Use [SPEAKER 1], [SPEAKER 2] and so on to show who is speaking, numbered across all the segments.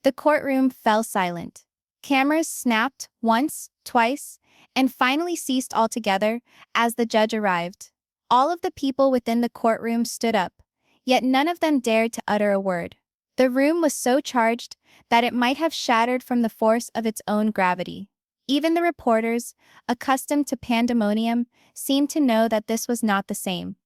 [SPEAKER 1] The courtroom fell silent. Cameras snapped once, twice, and finally ceased altogether as the judge arrived. All of the people within the courtroom stood up, yet none of them dared to utter a word. The room was so charged that it might have shattered from the force of its own gravity. Even the reporters, accustomed to pandemonium, seemed to know that this was not the same.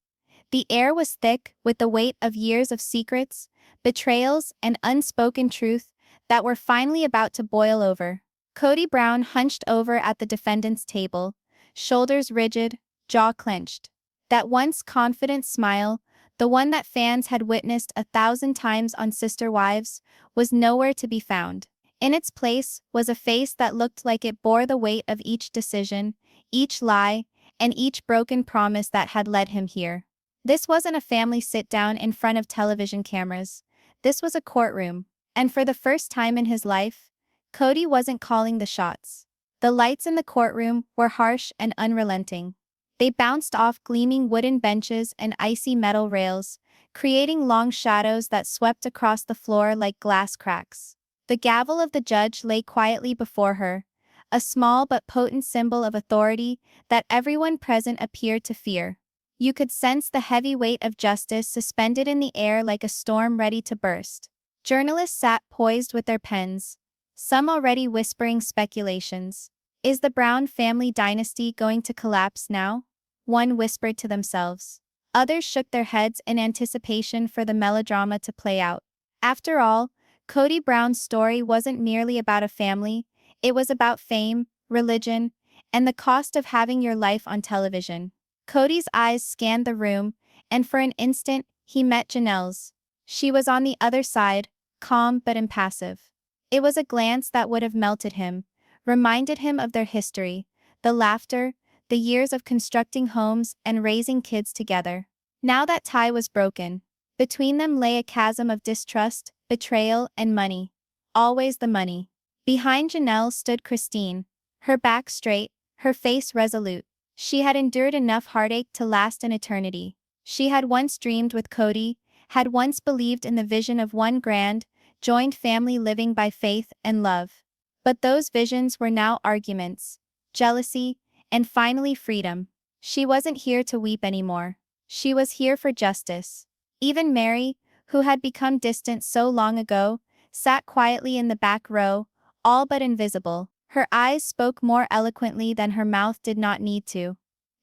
[SPEAKER 1] The air was thick with the weight of years of secrets, betrayals, and unspoken truth that were finally about to boil over. Kody Brown hunched over at the defendant's table, shoulders rigid, jaw clenched. That once confident smile, the one that fans had witnessed 1,000 times on Sister Wives, was nowhere to be found. In its place was a face that looked like it bore the weight of each decision, each lie, and each broken promise that had led him here. This wasn't a family sit-down in front of television cameras. This was a courtroom, and for the first time in his life, Kody wasn't calling the shots. The lights in the courtroom were harsh and unrelenting. They bounced off gleaming wooden benches and icy metal rails, creating long shadows that swept across the floor like glass cracks. The gavel of the judge lay quietly before her, a small but potent symbol of authority that everyone present appeared to fear. You could sense the heavy weight of justice suspended in the air like a storm ready to burst. Journalists sat poised with their pens, some already whispering speculations. Is the Brown family dynasty going to collapse now? One whispered to themselves. Others shook their heads in anticipation for the melodrama to play out. After all, Kody Brown's story wasn't merely about a family, it was about fame, religion, and the cost of having your life on television. Kody's eyes scanned the room, and for an instant, he met Janelle's. She was on the other side, calm but impassive. It was a glance that would have melted him, reminded him of their history, the laughter, the years of constructing homes and raising kids together. Now that tie was broken. Between them lay a chasm of distrust, betrayal, and money. Always the money. Behind Janelle stood Christine, her back straight, her face resolute. She had endured enough heartache to last an eternity. She had once dreamed with Kody, had once believed in the vision of one grand, joined family living by faith and love. But those visions were now arguments, jealousy, and finally freedom. She wasn't here to weep anymore. She was here for justice. Even Mary, who had become distant so long ago, sat quietly in the back row, all but invisible. Her eyes spoke more eloquently than her mouth did not need to.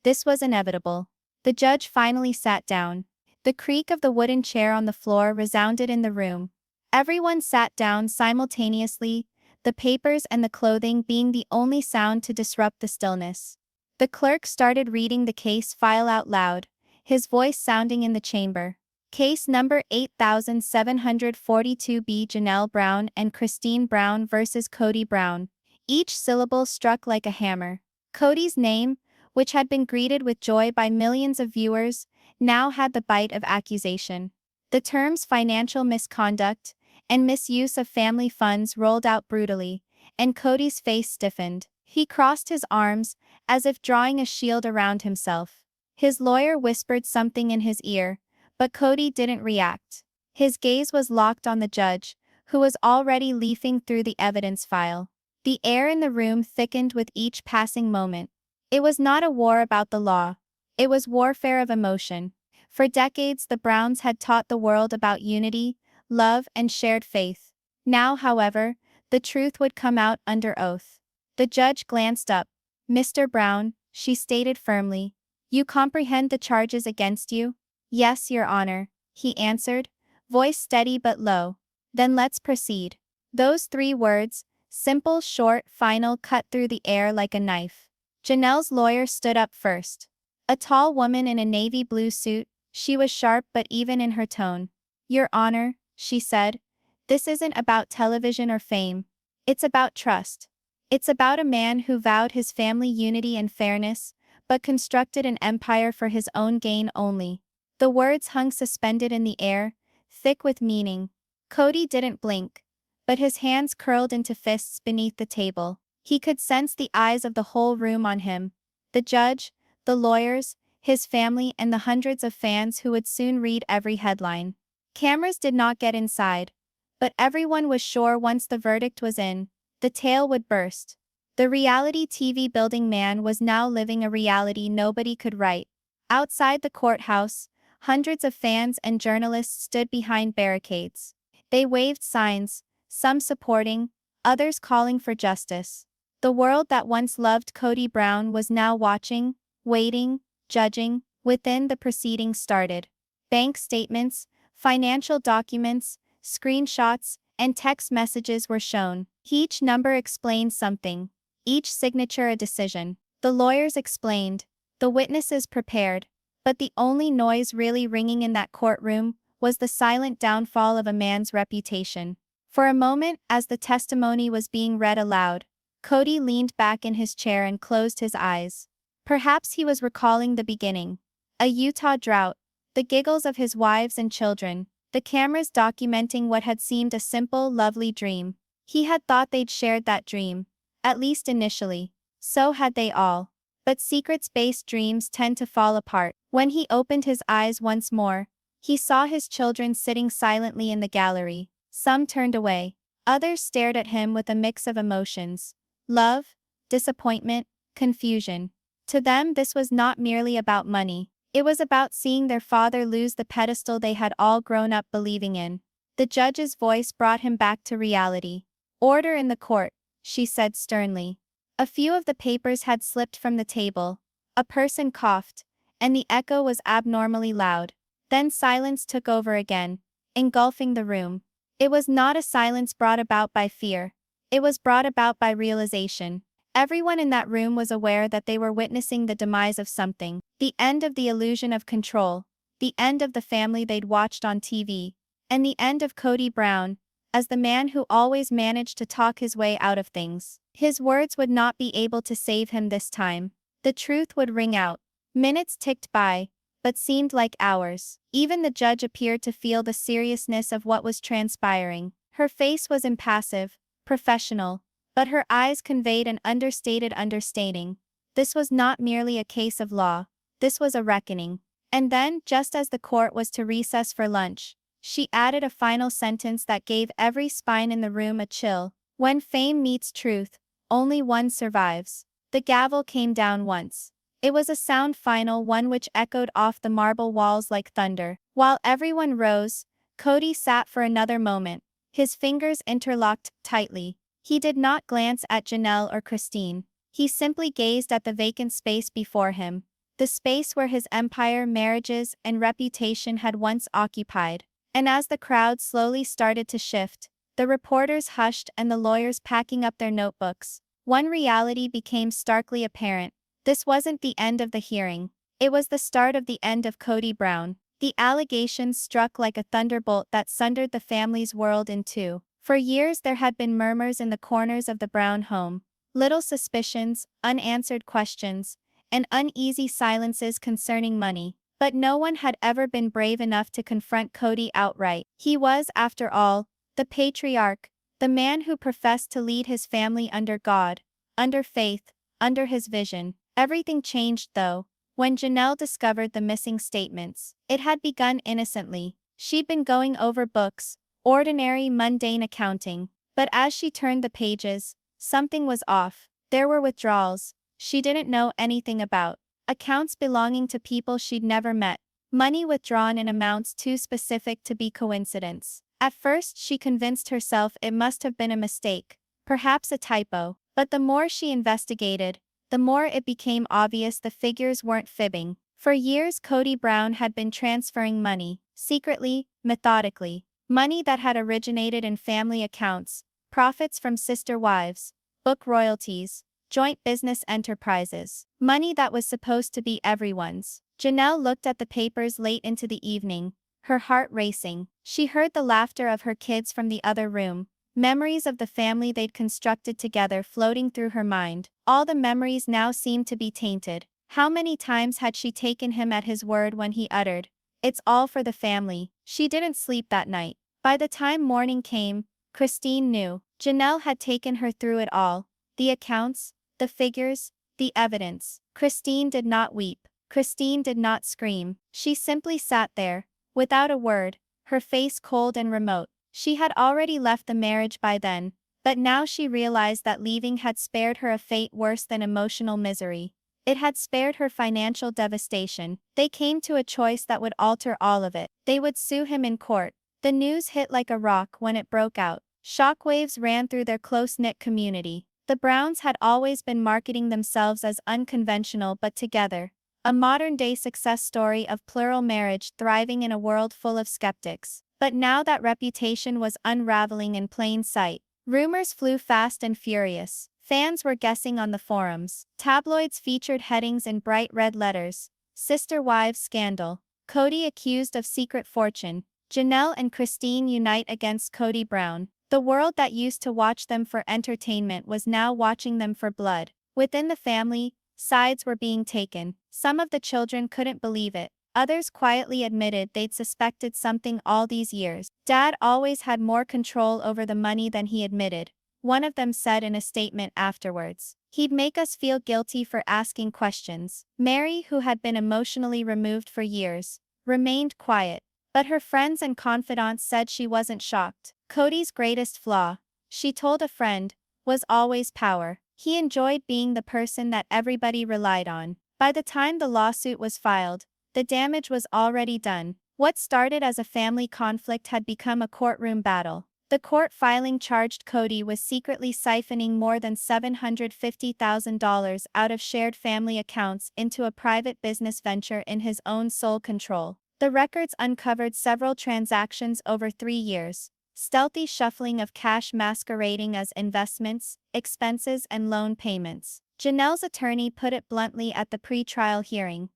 [SPEAKER 1] This was inevitable. The judge finally sat down. The creak of the wooden chair on the floor resounded in the room. Everyone sat down simultaneously, the papers and the clothing being the only sound to disrupt the stillness. The clerk started reading the case file out loud, his voice sounding in the chamber. Case number 8742B, Janelle Brown and Christine Brown versus Kody Brown. Each syllable struck like a hammer. Kody's name, which had been greeted with joy by millions of viewers, now had the bite of accusation. The terms financial misconduct and misuse of family funds rolled out brutally, and Kody's face stiffened. He crossed his arms, as if drawing a shield around himself. His lawyer whispered something in his ear, but Kody didn't react. His gaze was locked on the judge, who was already leafing through the evidence file. The air in the room thickened with each passing moment. It was not a war about the law. It was warfare of emotion. For decades the Browns had taught the world about unity, love, and shared faith. Now, however, the truth would come out under oath. The judge glanced up. "Mr. Brown," she stated firmly, "you comprehend the charges against you?" "Yes, Your Honor," he answered, voice steady but low. "Then let's proceed." Those 3 words, simple, short, final, cut through the air like a knife. Janelle's lawyer stood up first. A tall woman in a navy blue suit, she was sharp but even in her tone. "Your Honor," she said, "this isn't about television or fame. It's about trust. It's about a man who vowed his family unity and fairness, but constructed an empire for his own gain only." The words hung suspended in the air, thick with meaning. Kody didn't blink, but his hands curled into fists beneath the table. He could sense the eyes of the whole room on him. The judge, the lawyers, his family, and the hundreds of fans who would soon read every headline. Cameras did not get inside, But everyone was sure once the verdict was in, the tale would burst. The reality TV building man was now living a reality nobody could write. Outside the courthouse, hundreds of fans and journalists stood behind barricades. They waved signs, some supporting, others calling for justice. The world that once loved Kody Brown was now watching, waiting, judging. Within the proceedings started. Bank statements, financial documents, screenshots, and text messages were shown. Each number explained something. Each signature a decision. The lawyers explained. The witnesses prepared. But the only noise really ringing in that courtroom was the silent downfall of a man's reputation. For a moment, as the testimony was being read aloud, Kody leaned back in his chair and closed his eyes. Perhaps he was recalling the beginning. A Utah drought, the giggles of his wives and children, the cameras documenting what had seemed a simple, lovely dream. He had thought they'd shared that dream, at least initially. So had they all. But secrets-based dreams tend to fall apart. When he opened his eyes once more, he saw his children sitting silently in the gallery. Some turned away. Others stared at him with a mix of emotions. Love, disappointment, confusion. To them this was not merely about money. It was about seeing their father lose the pedestal they had all grown up believing in. The judge's voice brought him back to reality. "Order in the court," she said sternly. A few of the papers had slipped from the table. A person coughed, and the echo was abnormally loud. Then silence took over again, engulfing the room. It was not a silence brought about by fear. It was brought about by realization. Everyone in that room was aware that they were witnessing the demise of something. The end of the illusion of control. The end of the family they'd watched on TV. And the end of Kody Brown, as the man who always managed to talk his way out of things. His words would not be able to save him this time. The truth would ring out. Minutes ticked by, but seemed like hours. Even the judge appeared to feel the seriousness of what was transpiring. Her face was impassive, professional, but her eyes conveyed an understated understanding. This was not merely a case of law. This was a reckoning. And then, just as the court was to recess for lunch, she added a final sentence that gave every spine in the room a chill. "When fame meets truth, only one survives." The gavel came down once. It was a sound final one which echoed off the marble walls like thunder. While everyone rose, Kody sat for another moment, his fingers interlocked tightly. He did not glance at Janelle or Christine. He simply gazed at the vacant space before him, the space where his empire, marriages, and reputation had once occupied. And as the crowd slowly started to shift, the reporters hushed and the lawyers packing up their notebooks, one reality became starkly apparent. This wasn't the end of the hearing. It was the start of the end of Kody Brown. The allegations struck like a thunderbolt that sundered the family's world in two. For years there had been murmurs in the corners of the Brown home. Little suspicions, unanswered questions, and uneasy silences concerning money. But no one had ever been brave enough to confront Kody outright. He was, after all, the patriarch, the man who professed to lead his family under God, under faith, under his vision. Everything changed though, when Janelle discovered the missing statements. It had begun innocently. She'd been going over books, ordinary, mundane accounting. But as she turned the pages, something was off. There were withdrawals she didn't know anything about. Accounts belonging to people she'd never met. Money withdrawn in amounts too specific to be coincidence. At first she convinced herself it must have been a mistake, perhaps a typo. But the more she investigated, the more it became obvious the figures weren't fibbing. For years Kody Brown had been transferring money, secretly, methodically. Money that had originated in family accounts, profits from sister wives, book royalties, joint business enterprises. Money that was supposed to be everyone's. Janelle looked at the papers late into the evening, her heart racing. She heard the laughter of her kids from the other room. Memories of the family they'd constructed together floating through her mind. All the memories now seemed to be tainted. How many times had she taken him at his word when he uttered, "It's all for the family"? She didn't sleep that night. By the time morning came, Christine knew. Janelle had taken her through it all. The accounts, the figures, the evidence. Christine did not weep. Christine did not scream. She simply sat there, without a word, her face cold and remote. She had already left the marriage by then, but now she realized that leaving had spared her a fate worse than emotional misery. It had spared her financial devastation. They came to a choice that would alter all of it. They would sue him in court. The news hit like a rock when it broke out. Shockwaves ran through their close-knit community. The Browns had always been marketing themselves as unconventional but together. A modern-day success story of plural marriage thriving in a world full of skeptics. But now that reputation was unraveling in plain sight. Rumors flew fast and furious. Fans were guessing on the forums. Tabloids featured headings in bright red letters. Sister wives scandal. Kody accused of secret fortune. Janelle and Christine unite against Kody Brown. The world that used to watch them for entertainment was now watching them for blood. Within the family, sides were being taken. Some of the children couldn't believe it. Others quietly admitted they'd suspected something all these years. Dad always had more control over the money than he admitted, one of them said in a statement afterwards. He'd make us feel guilty for asking questions. Mary, who had been emotionally removed for years, remained quiet. But her friends and confidants said she wasn't shocked. Kody's greatest flaw, she told a friend, was always power. He enjoyed being the person that everybody relied on. By the time the lawsuit was filed, the damage was already done. What started as a family conflict had become a courtroom battle. The court filing charged Kody with secretly siphoning more than $750,000 out of shared family accounts into a private business venture in his own sole control. The records uncovered several transactions over 3 years. Stealthy shuffling of cash masquerading as investments, expenses and loan payments. Janelle's attorney put it bluntly at the pre-trial hearing.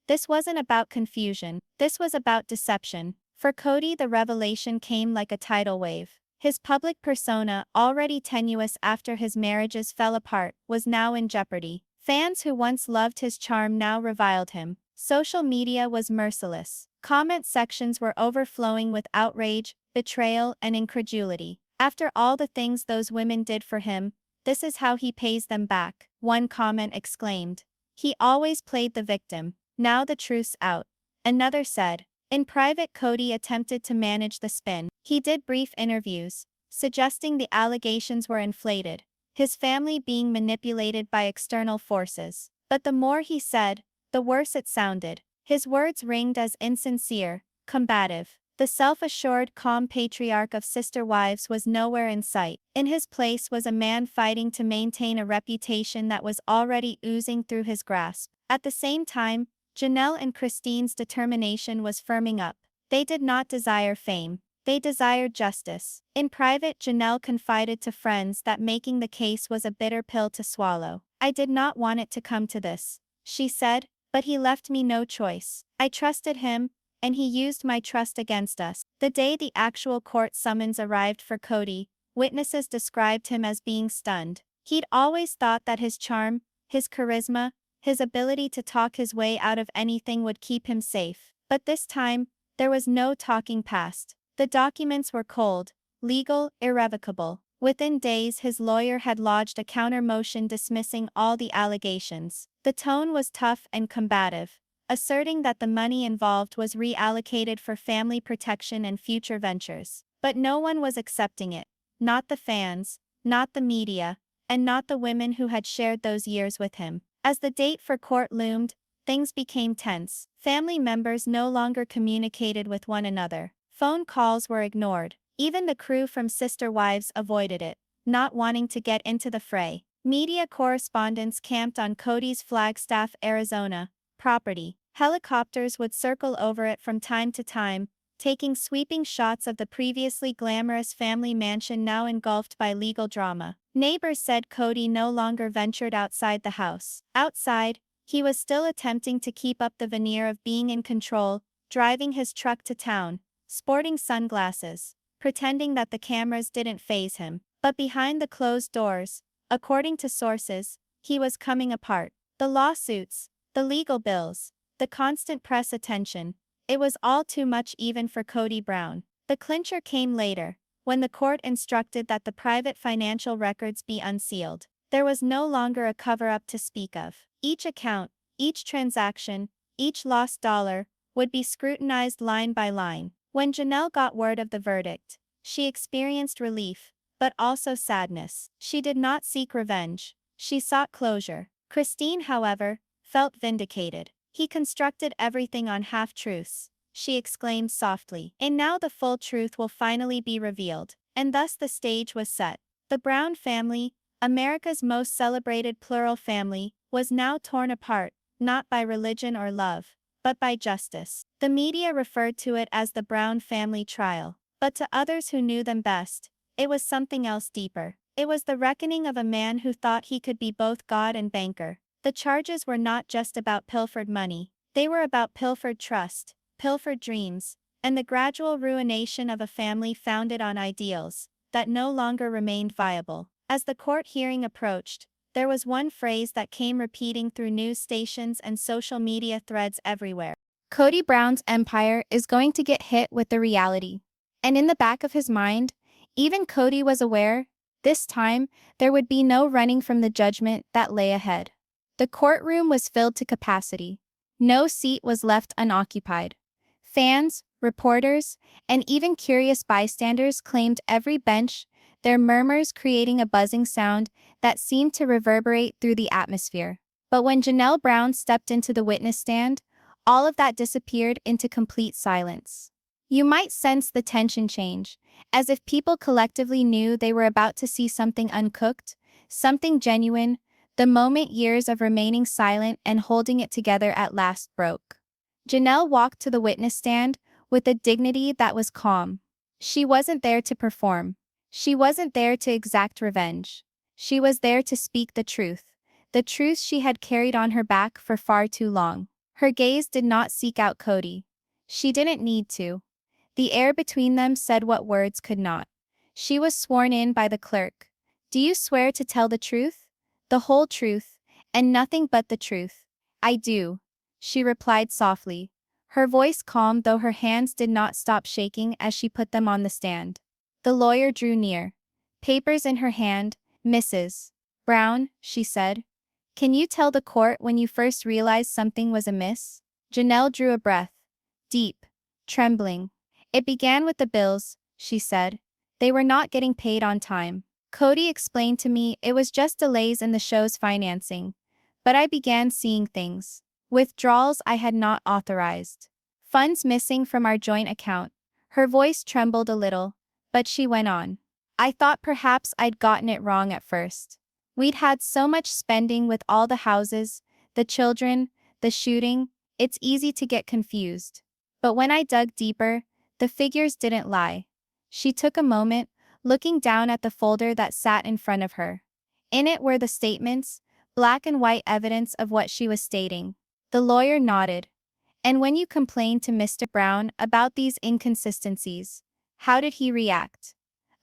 [SPEAKER 1] This wasn't about confusion, this was about deception. For Kody, the revelation came like a tidal wave. His public persona, already tenuous after his marriages fell apart, was now in jeopardy. Fans who once loved his charm now reviled him. Social media was merciless. Comment sections were overflowing with outrage, betrayal, and incredulity. After all the things those women did for him, this is how he pays them back, one comment exclaimed. He always played the victim. Now the truth's out. Another said. In private, Kody attempted to manage the spin. He did brief interviews, suggesting the allegations were inflated, his family being manipulated by external forces. But the more he said, the worse it sounded. His words ringed as insincere, combative. The self-assured, calm patriarch of sister wives was nowhere in sight. In his place was a man fighting to maintain a reputation that was already oozing through his grasp. At the same time, Janelle and Christine's determination was firming up. They did not desire fame. They desired justice. In private, Janelle confided to friends that making the case was a bitter pill to swallow. I did not want it to come to this, she said, but he left me no choice. I trusted him, and he used my trust against us. The day the actual court summons arrived for Kody, witnesses described him as being stunned. He'd always thought that his charm, his charisma, his ability to talk his way out of anything would keep him safe. But this time, there was no talking past. The documents were cold, legal, irrevocable. Within days, his lawyer had lodged a counter motion dismissing all the allegations. The tone was tough and combative, asserting that the money involved was reallocated for family protection and future ventures. But no one was accepting it. Not the fans, not the media, and not the women who had shared those years with him. As the date for court loomed, things became tense. Family members no longer communicated with one another. Phone calls were ignored. Even the crew from Sister Wives avoided it, not wanting to get into the fray. Media correspondents camped on Kody's Flagstaff, Arizona, property. Helicopters would circle over it from time to time, taking sweeping shots of the previously glamorous family mansion now engulfed by legal drama. Neighbors said Kody no longer ventured outside the house. Outside, he was still attempting to keep up the veneer of being in control, driving his truck to town, sporting sunglasses, pretending that the cameras didn't faze him. But behind the closed doors, according to sources, he was coming apart. The lawsuits, the legal bills, the constant press attention, it was all too much even for Kody Brown. The clincher came later, when the court instructed that the private financial records be unsealed. There was no longer a cover-up to speak of. Each account, each transaction, each lost dollar, would be scrutinized line by line. When Janelle got word of the verdict, She experienced relief, but also sadness. She did not seek revenge. She sought closure. Christine, however, felt vindicated. He constructed everything on half-truths, she exclaimed softly. And now the full truth will finally be revealed. And thus the stage was set. The Brown family, America's most celebrated plural family, was now torn apart, not by religion or love, but by justice. The media referred to it as the Brown family trial. But to others who knew them best, it was something else deeper. It was the reckoning of a man who thought he could be both God and banker. The charges were not just about pilfered money, they were about pilfered trust, pilfered dreams, and the gradual ruination of a family founded on ideals that no longer remained viable. As the court hearing approached, there was one phrase that came repeating through news stations and social media threads everywhere. Kody Brown's empire is going to get hit with the reality. And in the back of his mind, even Kody was aware, this time, there would be no running from the judgment that lay ahead. The courtroom was filled to capacity. No seat was left unoccupied. Fans, reporters, and even curious bystanders claimed every bench, their murmurs creating a buzzing sound that seemed to reverberate through the atmosphere. But when Janelle Brown stepped into the witness stand, all of that disappeared into complete silence. You might sense the tension change, as if people collectively knew they were about to see something uncooked, something genuine, the moment years of remaining silent and holding it together at last broke. Janelle walked to the witness stand with a dignity that was calm. She wasn't there to perform. She wasn't there to exact revenge. She was there to speak the truth she had carried on her back for far too long. Her gaze did not seek out Kody. She didn't need to. The air between them said what words could not. She was sworn in by the clerk. "Do you swear to tell the truth? The whole truth, and nothing but the truth?" "I do," she replied softly, her voice calm though her hands did not stop shaking as she put them on the stand. The lawyer drew near. Papers in her hand. "Mrs. Brown," she said, "can you tell the court when you first realized something was amiss?" Janelle drew a breath. Deep. Trembling. "It began with the bills," she said. "They were not getting paid on time. Kody explained to me it was just delays in the show's financing. But I began seeing things. Withdrawals I had not authorized. Funds missing from our joint account." Her voice trembled a little, but she went on. "I thought perhaps I'd gotten it wrong at first. We'd had so much spending with all the houses, the children, the shooting, it's easy to get confused. But when I dug deeper, the figures didn't lie." She took a moment, looking down at the folder that sat in front of her. In it were the statements, black and white evidence of what she was stating. The lawyer nodded. "And when you complained to Mr. Brown about these inconsistencies, how did he react?"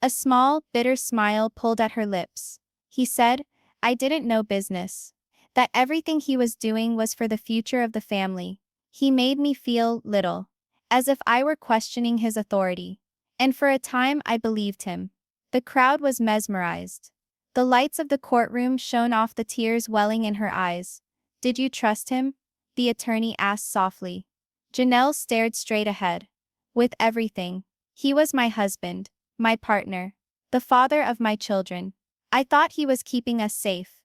[SPEAKER 1] A small, bitter smile pulled at her lips. "He said, I didn't know business. That everything he was doing was for the future of the family. He made me feel little, as if I were questioning his authority. And for a time I believed him." The crowd was mesmerized. The lights of the courtroom shone off the tears welling in her eyes. "Did you trust him?" the attorney asked softly. Janelle stared straight ahead. "With everything. He was my husband, my partner, the father of my children. I thought he was keeping us safe.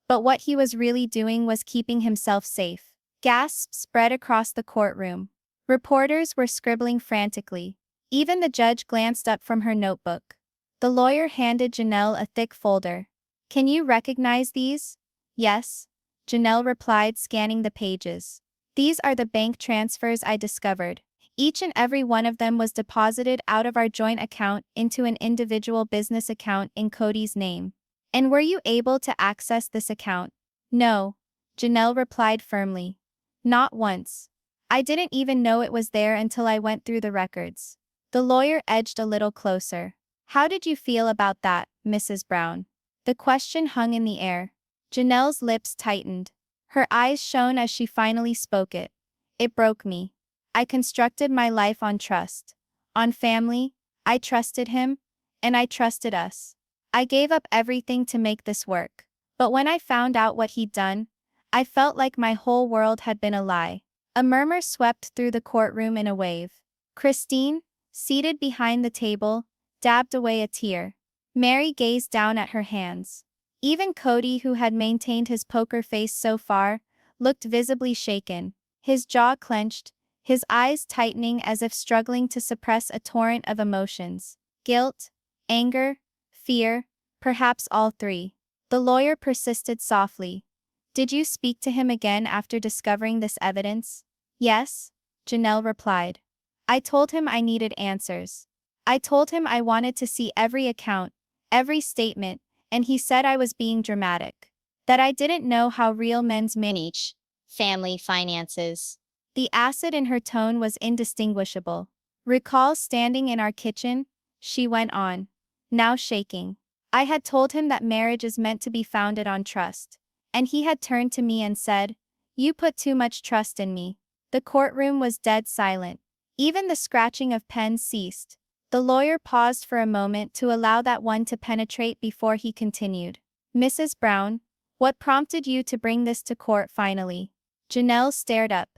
[SPEAKER 1] But what he was really doing was keeping himself safe." Gasps spread across the courtroom. Reporters were scribbling frantically. Even the judge glanced up from her notebook. The lawyer handed Janelle a thick folder. "Can you recognize these?" "Yes," Janelle replied, scanning the pages. "These are the bank transfers I discovered. Each and every one of them was deposited out of our joint account into an individual business account in Kody's name." "And were you able to access this account?" "No," Janelle replied firmly. "Not once. I didn't even know it was there until I went through the records." The lawyer edged a little closer. "How did you feel about that, Mrs. Brown?" The question hung in the air. Janelle's lips tightened. Her eyes shone as she finally spoke it. "It broke me. I constructed my life on trust. On family. I trusted him. And I trusted us. I gave up everything to make this work. But when I found out what he'd done, I felt like my whole world had been a lie." A murmur swept through the courtroom in a wave. "Christine," seated behind the table, dabbed away a tear. Mary gazed down at her hands. Even Kody, who had maintained his poker face so far, looked visibly shaken, his jaw clenched, his eyes tightening as if struggling to suppress a torrent of emotions. Guilt, anger, fear, perhaps all three. The lawyer persisted softly. Did you speak to him again after discovering this evidence? Yes, Janelle replied. I told him I needed answers. I told him I wanted to see every account, every statement, and he said I was being dramatic. That I didn't know how real men's manage family finances. The acid in her tone was indistinguishable. Recall standing in our kitchen? She went on, now shaking. I had told him that marriage is meant to be founded on trust. And he had turned to me and said, "You put too much trust in me." The courtroom was dead silent. Even the scratching of pens ceased. The lawyer paused for a moment to allow that one to penetrate before he continued. Mrs. Brown, what prompted you to bring this to court finally? Janelle stared up,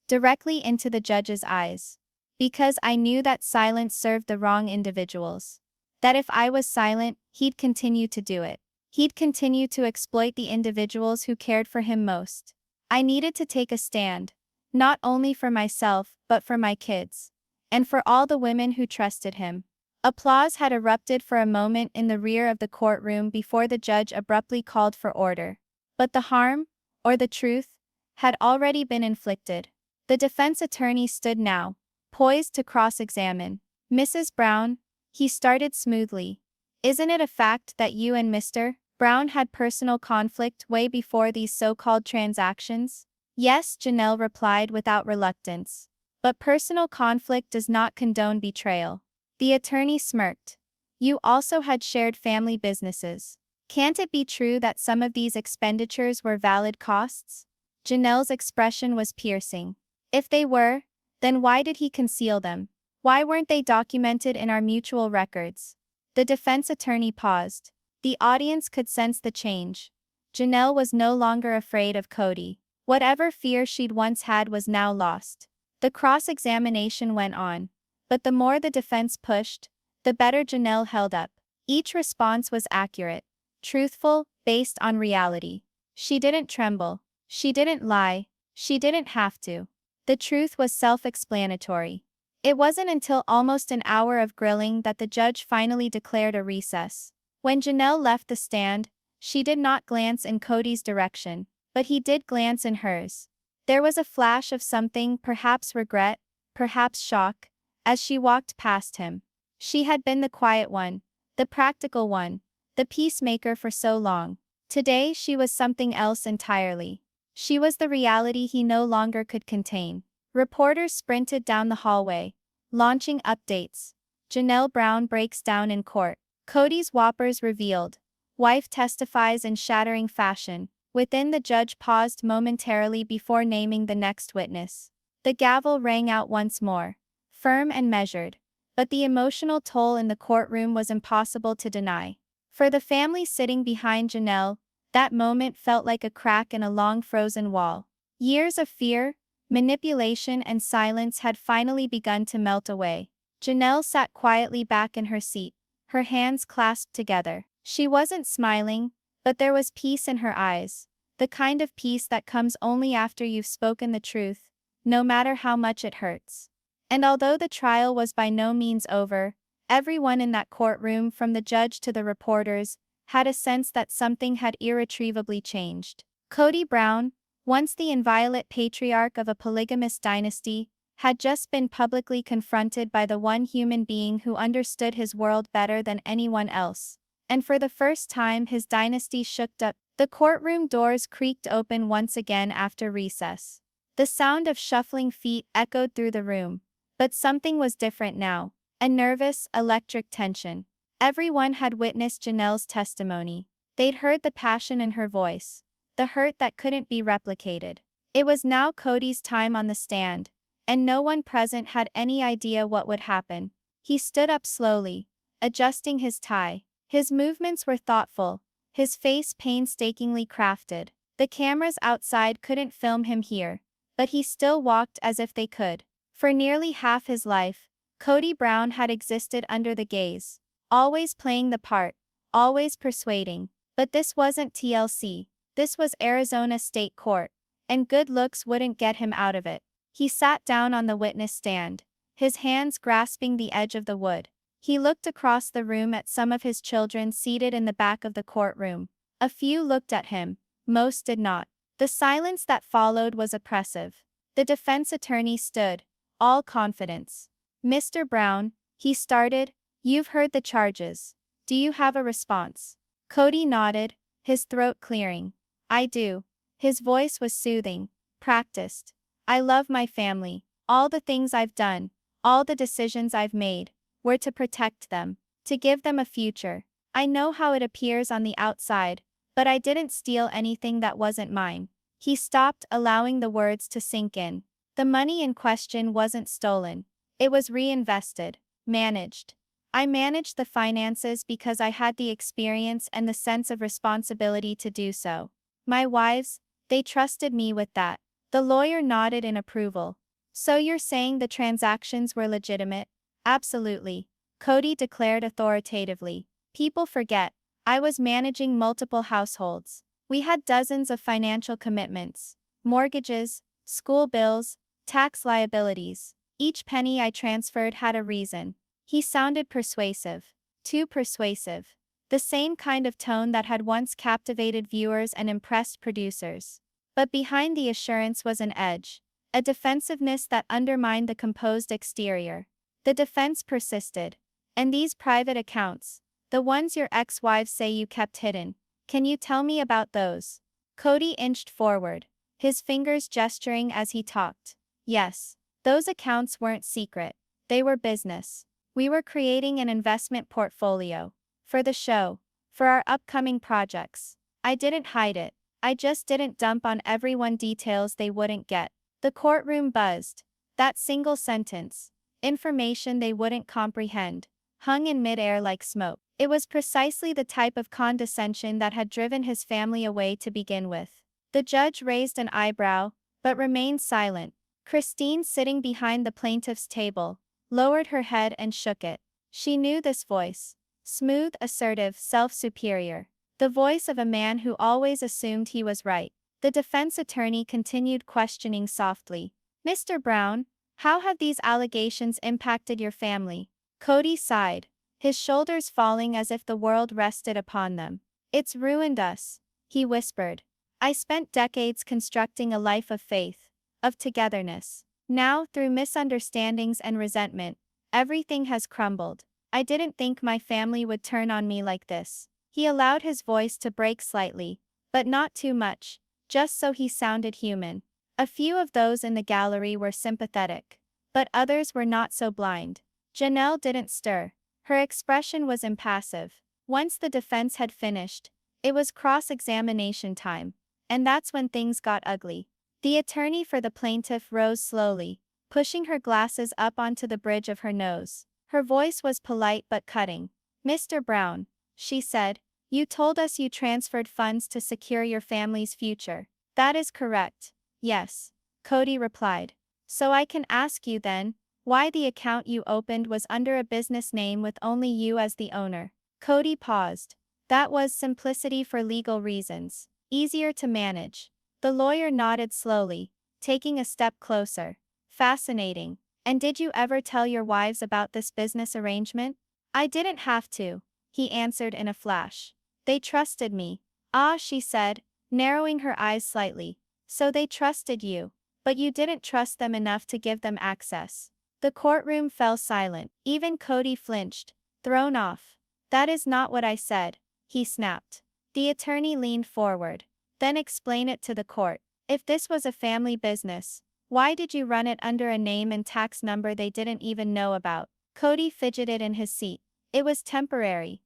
[SPEAKER 1] directly into the judge's eyes. Because I knew that silence served the wrong individuals. That if I was silent, he'd continue to do it. He'd continue to exploit the individuals who cared for him most. I needed to take a stand, not only for myself, but for my kids. And for all the women who trusted him. Applause had erupted for a moment in the rear of the courtroom before the judge abruptly called for order. But the harm, or the truth, had already been inflicted. The defense attorney stood now, poised to cross-examine. Mrs. Brown, he started smoothly. Isn't it a fact that you and Mr. Brown had personal conflict way before these so-called transactions? Yes, Janelle replied without reluctance. But personal conflict does not condone betrayal. The attorney smirked. You also had shared family businesses. Can't it be true that some of these expenditures were valid costs? Janelle's expression was piercing. If they were, then why did he conceal them? Why weren't they documented in our mutual records? The defense attorney paused. The audience could sense the change. Janelle was no longer afraid of Kody. Whatever fear she'd once had was now lost. The cross-examination went on. But the more the defense pushed, the better Janelle held up. Each response was accurate, truthful, based on reality. She didn't tremble. She didn't lie. She didn't have to. The truth was self-explanatory. It wasn't until almost an hour of grilling that the judge finally declared a recess. When Janelle left the stand, she did not glance in Kody's direction, but he did glance in hers. There was a flash of something, perhaps regret, perhaps shock, as she walked past him. She had been the quiet one, the practical one, the peacemaker for so long. Today she was something else entirely. She was the reality he no longer could contain. Reporters sprinted down the hallway, launching updates. Janelle Brown breaks down in court. Kody's whoppers revealed. Wife testifies in shattering fashion. Within, the judge paused momentarily before naming the next witness. The gavel rang out once more, firm and measured. But the emotional toll in the courtroom was impossible to deny. For the family sitting behind Janelle, that moment felt like a crack in a long frozen wall. Years of fear, manipulation and silence had finally begun to melt away. Janelle sat quietly back in her seat, her hands clasped together. She wasn't smiling, but there was peace in her eyes, the kind of peace that comes only after you've spoken the truth, no matter how much it hurts. And although the trial was by no means over, everyone in that courtroom, from the judge to the reporters, had a sense that something had irretrievably changed. Kody Brown, once the inviolate patriarch of a polygamous dynasty, had just been publicly confronted by the one human being who understood his world better than anyone else. And for the first time his dynasty shook up. The courtroom doors creaked open once again after recess. The sound of shuffling feet echoed through the room. But something was different now. A nervous, electric tension. Everyone had witnessed Janelle's testimony. They'd heard the passion in her voice, the hurt that couldn't be replicated. It was now Kody's time on the stand, and no one present had any idea what would happen. He stood up slowly, adjusting his tie. His movements were thoughtful, his face painstakingly crafted. The cameras outside couldn't film him here, but he still walked as if they could. For nearly half his life, Kody Brown had existed under the gaze, always playing the part, always persuading. But this wasn't TLC, this was Arizona State Court, and good looks wouldn't get him out of it. He sat down on the witness stand, his hands grasping the edge of the wood. He looked across the room at some of his children seated in the back of the courtroom. A few looked at him, most did not. The silence that followed was oppressive. The defense attorney stood, all confidence. "Mr. Brown," he started, "you've heard the charges. Do you have a response?" Kody nodded, his throat clearing. "I do." His voice was soothing, practiced. "I love my family. All the things I've done, all the decisions I've made, were to protect them, to give them a future. I know how it appears on the outside, but I didn't steal anything that wasn't mine." He stopped, allowing the words to sink in. The money in question wasn't stolen. It was reinvested, managed. "I managed the finances because I had the experience and the sense of responsibility to do so. My wives, they trusted me with that." The lawyer nodded in approval. "So you're saying the transactions were legitimate?" "Absolutely," Kody declared authoritatively. "People forget. I was managing multiple households. We had dozens of financial commitments, mortgages, school bills, tax liabilities. Each penny I transferred had a reason." He sounded persuasive. Too persuasive. The same kind of tone that had once captivated viewers and impressed producers. But behind the assurance was an edge, a defensiveness that undermined the composed exterior. The defense persisted. "And these private accounts, the ones your ex-wives say you kept hidden, can you tell me about those?" Kody inched forward, his fingers gesturing as he talked. "Yes. Those accounts weren't secret. They were business. We were creating an investment portfolio. For the show. For our upcoming projects. I didn't hide it. I just didn't dump on everyone details they wouldn't get." The courtroom buzzed. That single sentence, information they wouldn't comprehend, hung in midair like smoke. It was precisely the type of condescension that had driven his family away to begin with. The judge raised an eyebrow, but remained silent. Christine, sitting behind the plaintiff's table, lowered her head and shook it. She knew this voice. Smooth, assertive, self-superior. The voice of a man who always assumed he was right. The defense attorney continued questioning softly. "Mr. Brown, how have these allegations impacted your family?" Kody sighed, his shoulders falling as if the world rested upon them. "It's ruined us," he whispered. "I spent decades constructing a life of faith, of togetherness. Now, through misunderstandings and resentment, everything has crumbled. I didn't think my family would turn on me like this." He allowed his voice to break slightly, but not too much, just so he sounded human. A few of those in the gallery were sympathetic, but others were not so blind. Janelle didn't stir. Her expression was impassive. Once the defense had finished, it was cross-examination time, and that's when things got ugly. The attorney for the plaintiff rose slowly, pushing her glasses up onto the bridge of her nose. Her voice was polite but cutting. "Mr. Brown," she said, "you told us you transferred funds to secure your family's future." "That is correct. Yes," Kody replied. "So I can ask you then, why the account you opened was under a business name with only you as the owner?" Kody paused. "That was simplicity for legal reasons. Easier to manage." The lawyer nodded slowly, taking a step closer. "Fascinating. And did you ever tell your wives about this business arrangement?" "I didn't have to," he answered in a flash. "They trusted me." "Ah," she said, narrowing her eyes slightly. "So they trusted you. But you didn't trust them enough to give them access." The courtroom fell silent. Even Kody flinched, thrown off. "That is not what I said," he snapped. The attorney leaned forward. "Then explain it to the court. If this was a family business, why did you run it under a name and tax number they didn't even know about?" Kody fidgeted in his seat. "It was temporary."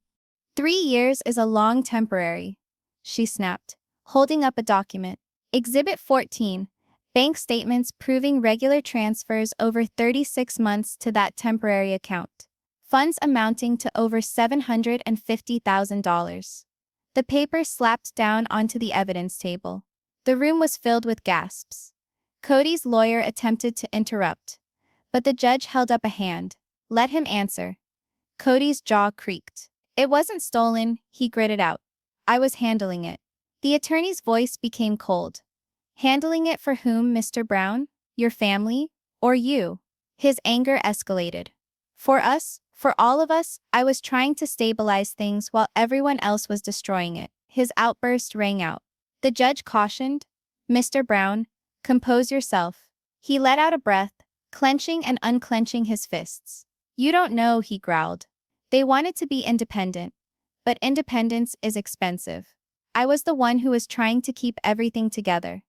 [SPEAKER 1] 3 years is a long temporary, she snapped, holding up a document. Exhibit 14. Bank statements proving regular transfers over 36 months to that temporary account. Funds amounting to over $750,000. The paper slapped down onto the evidence table. The room was filled with gasps. Kody's lawyer attempted to interrupt, but the judge held up a hand. Let him answer. Kody's jaw creaked. It wasn't stolen, he gritted out. I was handling it. The attorney's voice became cold. Handling it for whom, Mr. Brown? Your family? Or you? His anger escalated. For us, for all of us, I was trying to stabilize things while everyone else was destroying it. His outburst rang out. The judge cautioned, Mr. Brown, compose yourself. He let out a breath, clenching and unclenching his fists. You don't know, he growled. They wanted to be independent, but independence is expensive. I was the one who was trying to keep everything together.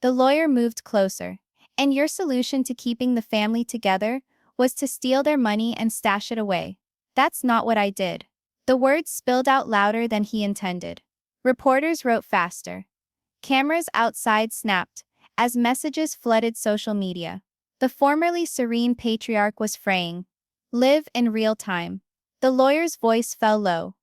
[SPEAKER 1] The lawyer moved closer. And your solution to keeping the family together was to steal their money and stash it away. That's not what I did. The words spilled out louder than he intended. Reporters wrote faster. Cameras outside snapped as messages flooded social media. The formerly serene patriarch was fraying. Live in real time. The lawyer's voice fell low.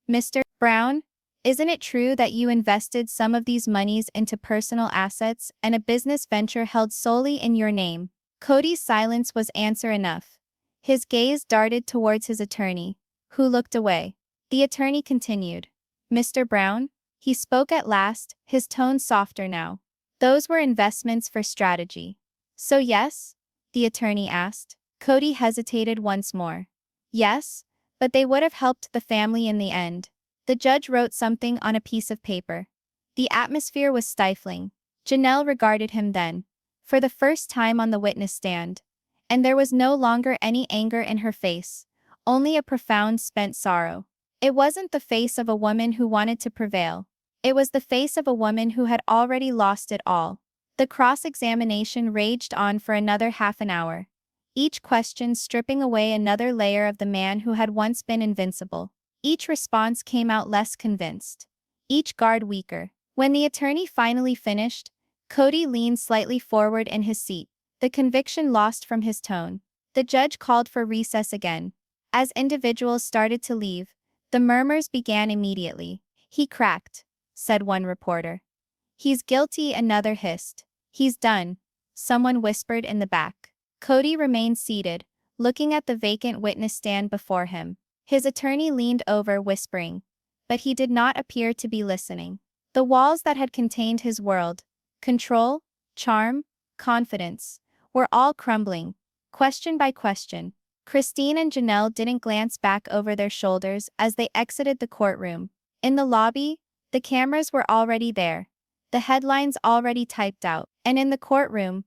[SPEAKER 1] Mr. Brown, isn't it true that you invested some of these monies into personal assets and a business venture held solely in your name? Kody's silence was answer enough. His gaze darted towards his attorney, who looked away. The attorney continued. Mr. Brown? He spoke at last, his tone softer now. Those were investments for strategy. So yes? The attorney asked. Kody hesitated once more. Yes, but they would have helped the family in the end. The judge wrote something on a piece of paper. The atmosphere was stifling. Janelle regarded him then, for the first time on the witness stand. And there was no longer any anger in her face, only a profound spent sorrow. It wasn't the face of a woman who wanted to prevail. It was the face of a woman who had already lost it all. The cross-examination raged on for another half an hour, each question stripping away another layer of the man who had once been invincible. Each response came out less convinced, each guard weaker. When the attorney finally finished, Kody leaned slightly forward in his seat, the conviction lost from his tone. The judge called for recess again. As individuals started to leave, the murmurs began immediately. He cracked, said one reporter. He's guilty, another hissed. He's done, someone whispered in the back. Kody remained seated, looking at the vacant witness stand before him. His attorney leaned over, whispering, but he did not appear to be listening. The walls that had contained his world, control, charm, confidence, were all crumbling, question by question. Christine and Janelle didn't glance back over their shoulders as they exited the courtroom. In the lobby, the cameras were already there, the headlines already typed out, and in the courtroom,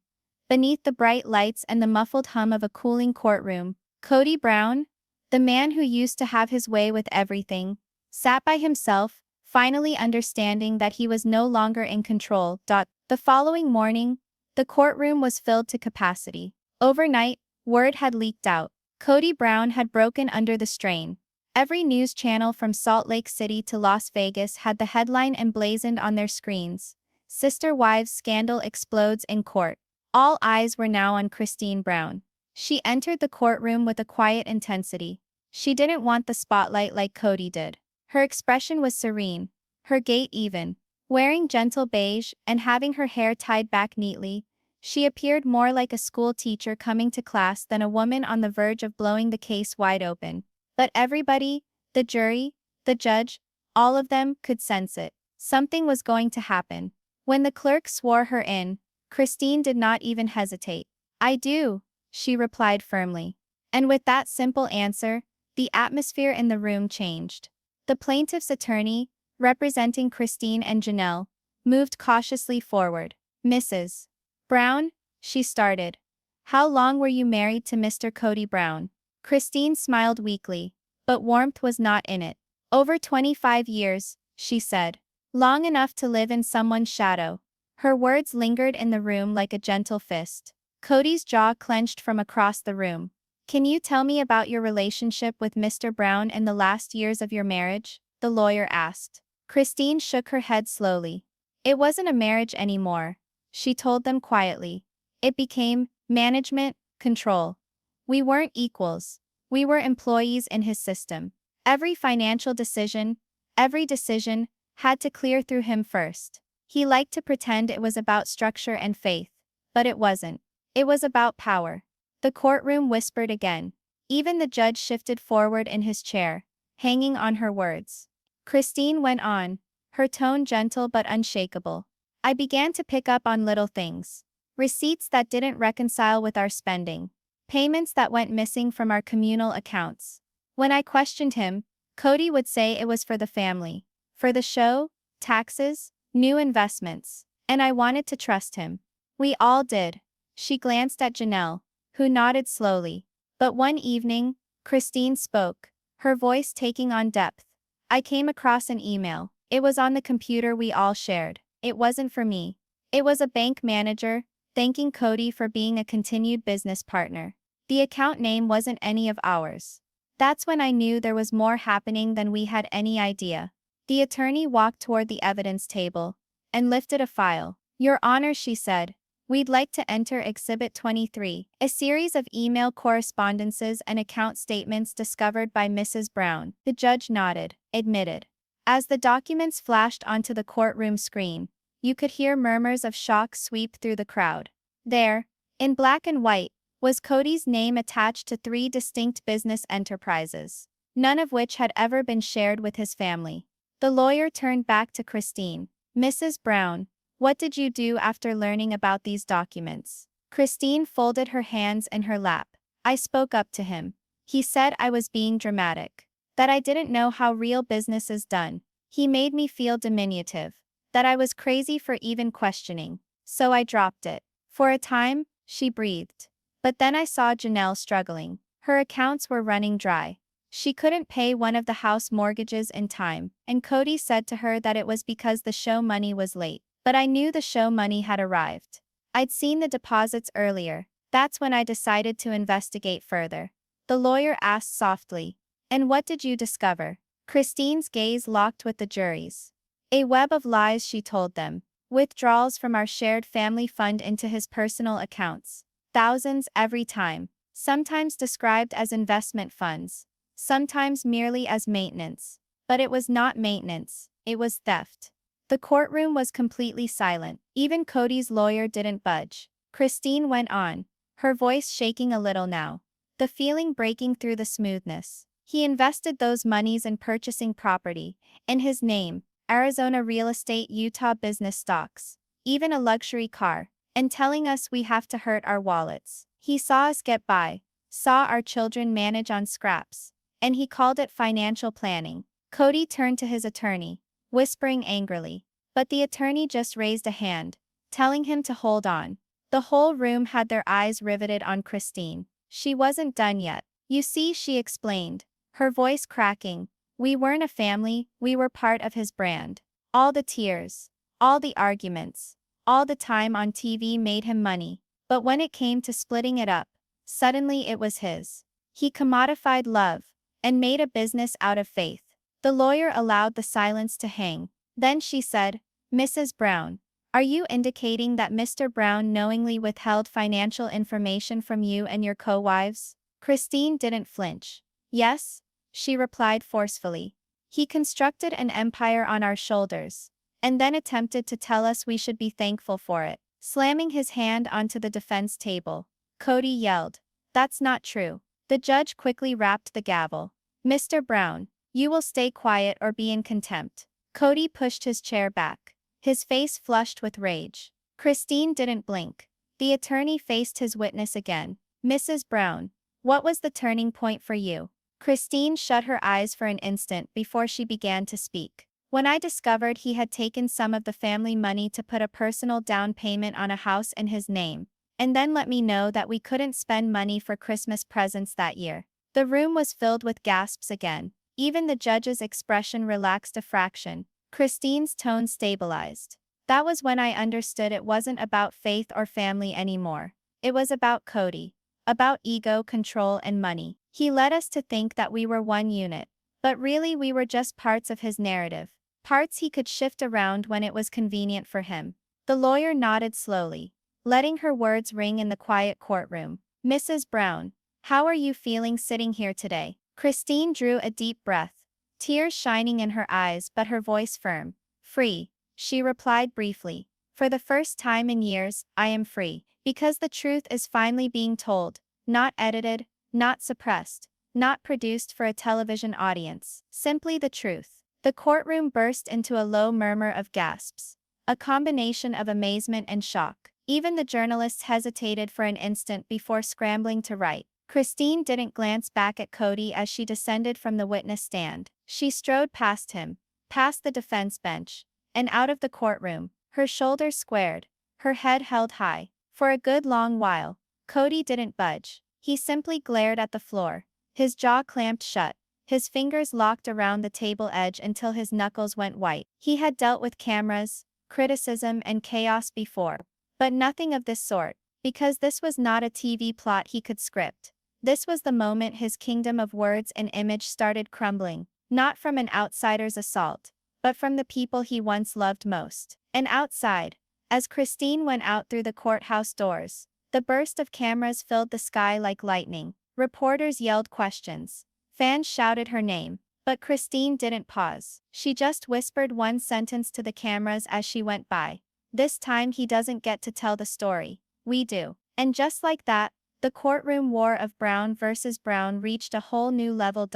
[SPEAKER 1] beneath the bright lights and the muffled hum of a cooling courtroom, Kody Brown, the man who used to have his way with everything, sat by himself, finally understanding that he was no longer in control. The following morning, the courtroom was filled to capacity. Overnight, word had leaked out. Kody Brown had broken under the strain. Every news channel from Salt Lake City to Las Vegas had the headline emblazoned on their screens. Sister wives scandal explodes in court. All eyes were now on Christine Brown. She entered the courtroom with a quiet intensity. She didn't want the spotlight like Kody did. Her expression was serene, her gait even. Wearing gentle beige and having her hair tied back neatly, she appeared more like a school teacher coming to class than a woman on the verge of blowing the case wide open. But everybody, the jury, the judge, all of them could sense it. Something was going to happen. When the clerk swore her in, Christine did not even hesitate. I do, she replied firmly. And with that simple answer, the atmosphere in the room changed. The plaintiff's attorney, representing Christine and Janelle, moved cautiously forward. Mrs. Brown, she started. How long were you married to Mr. Kody Brown? Christine smiled weakly, but warmth was not in it. Over 25 years, she said. Long enough to live in someone's shadow. Her words lingered in the room like a gentle fist. Kody's jaw clenched from across the room. Can you tell me about your relationship with Mr. Brown in the last years of your marriage? The lawyer asked. Christine shook her head slowly. It wasn't a marriage anymore, she told them quietly. It became management, control. We weren't equals. We were employees in his system. Every financial decision, every decision, had to clear through him first. He liked to pretend it was about structure and faith, but it wasn't. It was about power. The courtroom whispered again. Even the judge shifted forward in his chair, hanging on her words. Christine went on, her tone gentle but unshakable. I began to pick up on little things. Receipts that didn't reconcile with our spending. Payments that went missing from our communal accounts. When I questioned him, Kody would say it was for the family. For the show, taxes, new investments. And I wanted to trust him. We all did. She glanced at Janelle, who nodded slowly. But one evening, Christine spoke, her voice taking on depth. I came across an email. It was on the computer we all shared. It wasn't for me. It was a bank manager, thanking Kody for being a continued business partner. The account name wasn't any of ours. That's when I knew there was more happening than we had any idea. The attorney walked toward the evidence table and lifted a file. Your Honor, she said, we'd like to enter Exhibit 23, a series of email correspondences and account statements discovered by Mrs. Brown. The judge nodded, admitted. As the documents flashed onto the courtroom screen, you could hear murmurs of shock sweep through the crowd. There, in black and white, was Kody's name attached to 3 distinct business enterprises, none of which had ever been shared with his family. The lawyer turned back to Christine. Mrs. Brown, what did you do after learning about these documents? Christine folded her hands in her lap. I spoke up to him. He said I was being dramatic. That I didn't know how real business is done. He made me feel diminutive. That I was crazy for even questioning. So I dropped it. For a time, she breathed. But then I saw Janelle struggling. Her accounts were running dry. She couldn't pay one of the house mortgages in time, and Kody said to her that it was because the show money was late. But I knew the show money had arrived. I'd seen the deposits earlier. That's when I decided to investigate further. The lawyer asked softly, and what did you discover? Christine's gaze locked with the jury's. A web of lies, she told them. Withdrawals from our shared family fund into his personal accounts. Thousands every time. Sometimes described as investment funds. Sometimes merely as maintenance. But it was not maintenance, it was theft. The courtroom was completely silent. Even Kody's lawyer didn't budge. Christine went on, her voice shaking a little now. The feeling breaking through the smoothness. He invested those monies in purchasing property, in his name, Arizona real estate, Utah business stocks, even a luxury car, and telling us we have to hurt our wallets. He saw us get by, saw our children manage on scraps, and he called it financial planning. Kody turned to his attorney, whispering angrily. But the attorney just raised a hand, telling him to hold on. The whole room had their eyes riveted on Christine. She wasn't done yet. You see, she explained, her voice cracking. We weren't a family, we were part of his brand. All the tears, all the arguments, all the time on TV made him money. But when it came to splitting it up, suddenly it was his. He commodified love and made a business out of faith. The lawyer allowed the silence to hang. Then she said, Mrs. Brown, are you indicating that Mr. Brown knowingly withheld financial information from you and your co-wives? Christine didn't flinch. Yes, she replied forcefully. He constructed an empire on our shoulders, and then attempted to tell us we should be thankful for it. Slamming his hand onto the defense table, Kody yelled, That's not true. The judge quickly rapped the gavel. Mr. Brown, you will stay quiet or be in contempt. Kody pushed his chair back, his face flushed with rage. Christine didn't blink. The attorney faced his witness again. Mrs. Brown, what was the turning point for you? Christine shut her eyes for an instant before she began to speak. When I discovered he had taken some of the family money to put a personal down payment on a house in his name, and then let me know that we couldn't spend money for Christmas presents that year. The room was filled with gasps again. Even the judge's expression relaxed a fraction. Christine's tone stabilized. That was when I understood it wasn't about faith or family anymore. It was about Kody. About ego, control, and money. He led us to think that we were one unit. But really we were just parts of his narrative. Parts he could shift around when it was convenient for him. The lawyer nodded slowly, letting her words ring in the quiet courtroom. Mrs. Brown, how are you feeling sitting here today? Christine drew a deep breath, tears shining in her eyes but her voice firm. Free, she replied briefly. For the first time in years, I am free, because the truth is finally being told, not edited, not suppressed, not produced for a television audience, simply the truth. The courtroom burst into a low murmur of gasps, a combination of amazement and shock. Even the journalists hesitated for an instant before scrambling to write. Christine didn't glance back at Kody as she descended from the witness stand. She strode past him, past the defense bench, and out of the courtroom, her shoulders squared, her head held high. For a good long while, Kody didn't budge. He simply glared at the floor, his jaw clamped shut, his fingers locked around the table edge until his knuckles went white. He had dealt with cameras, criticism, and chaos before, but nothing of this sort, because this was not a TV plot he could script. This was the moment his kingdom of words and image started crumbling, not from an outsider's assault, but from the people he once loved most. And outside, as Christine went out through the courthouse doors, the burst of cameras filled the sky like lightning. Reporters yelled questions. Fans shouted her name, but Christine didn't pause. She just whispered one sentence to the cameras as she went by. "This time he doesn't get to tell the story. We do." And just like that, the courtroom war of Brown versus Brown reached a whole new level.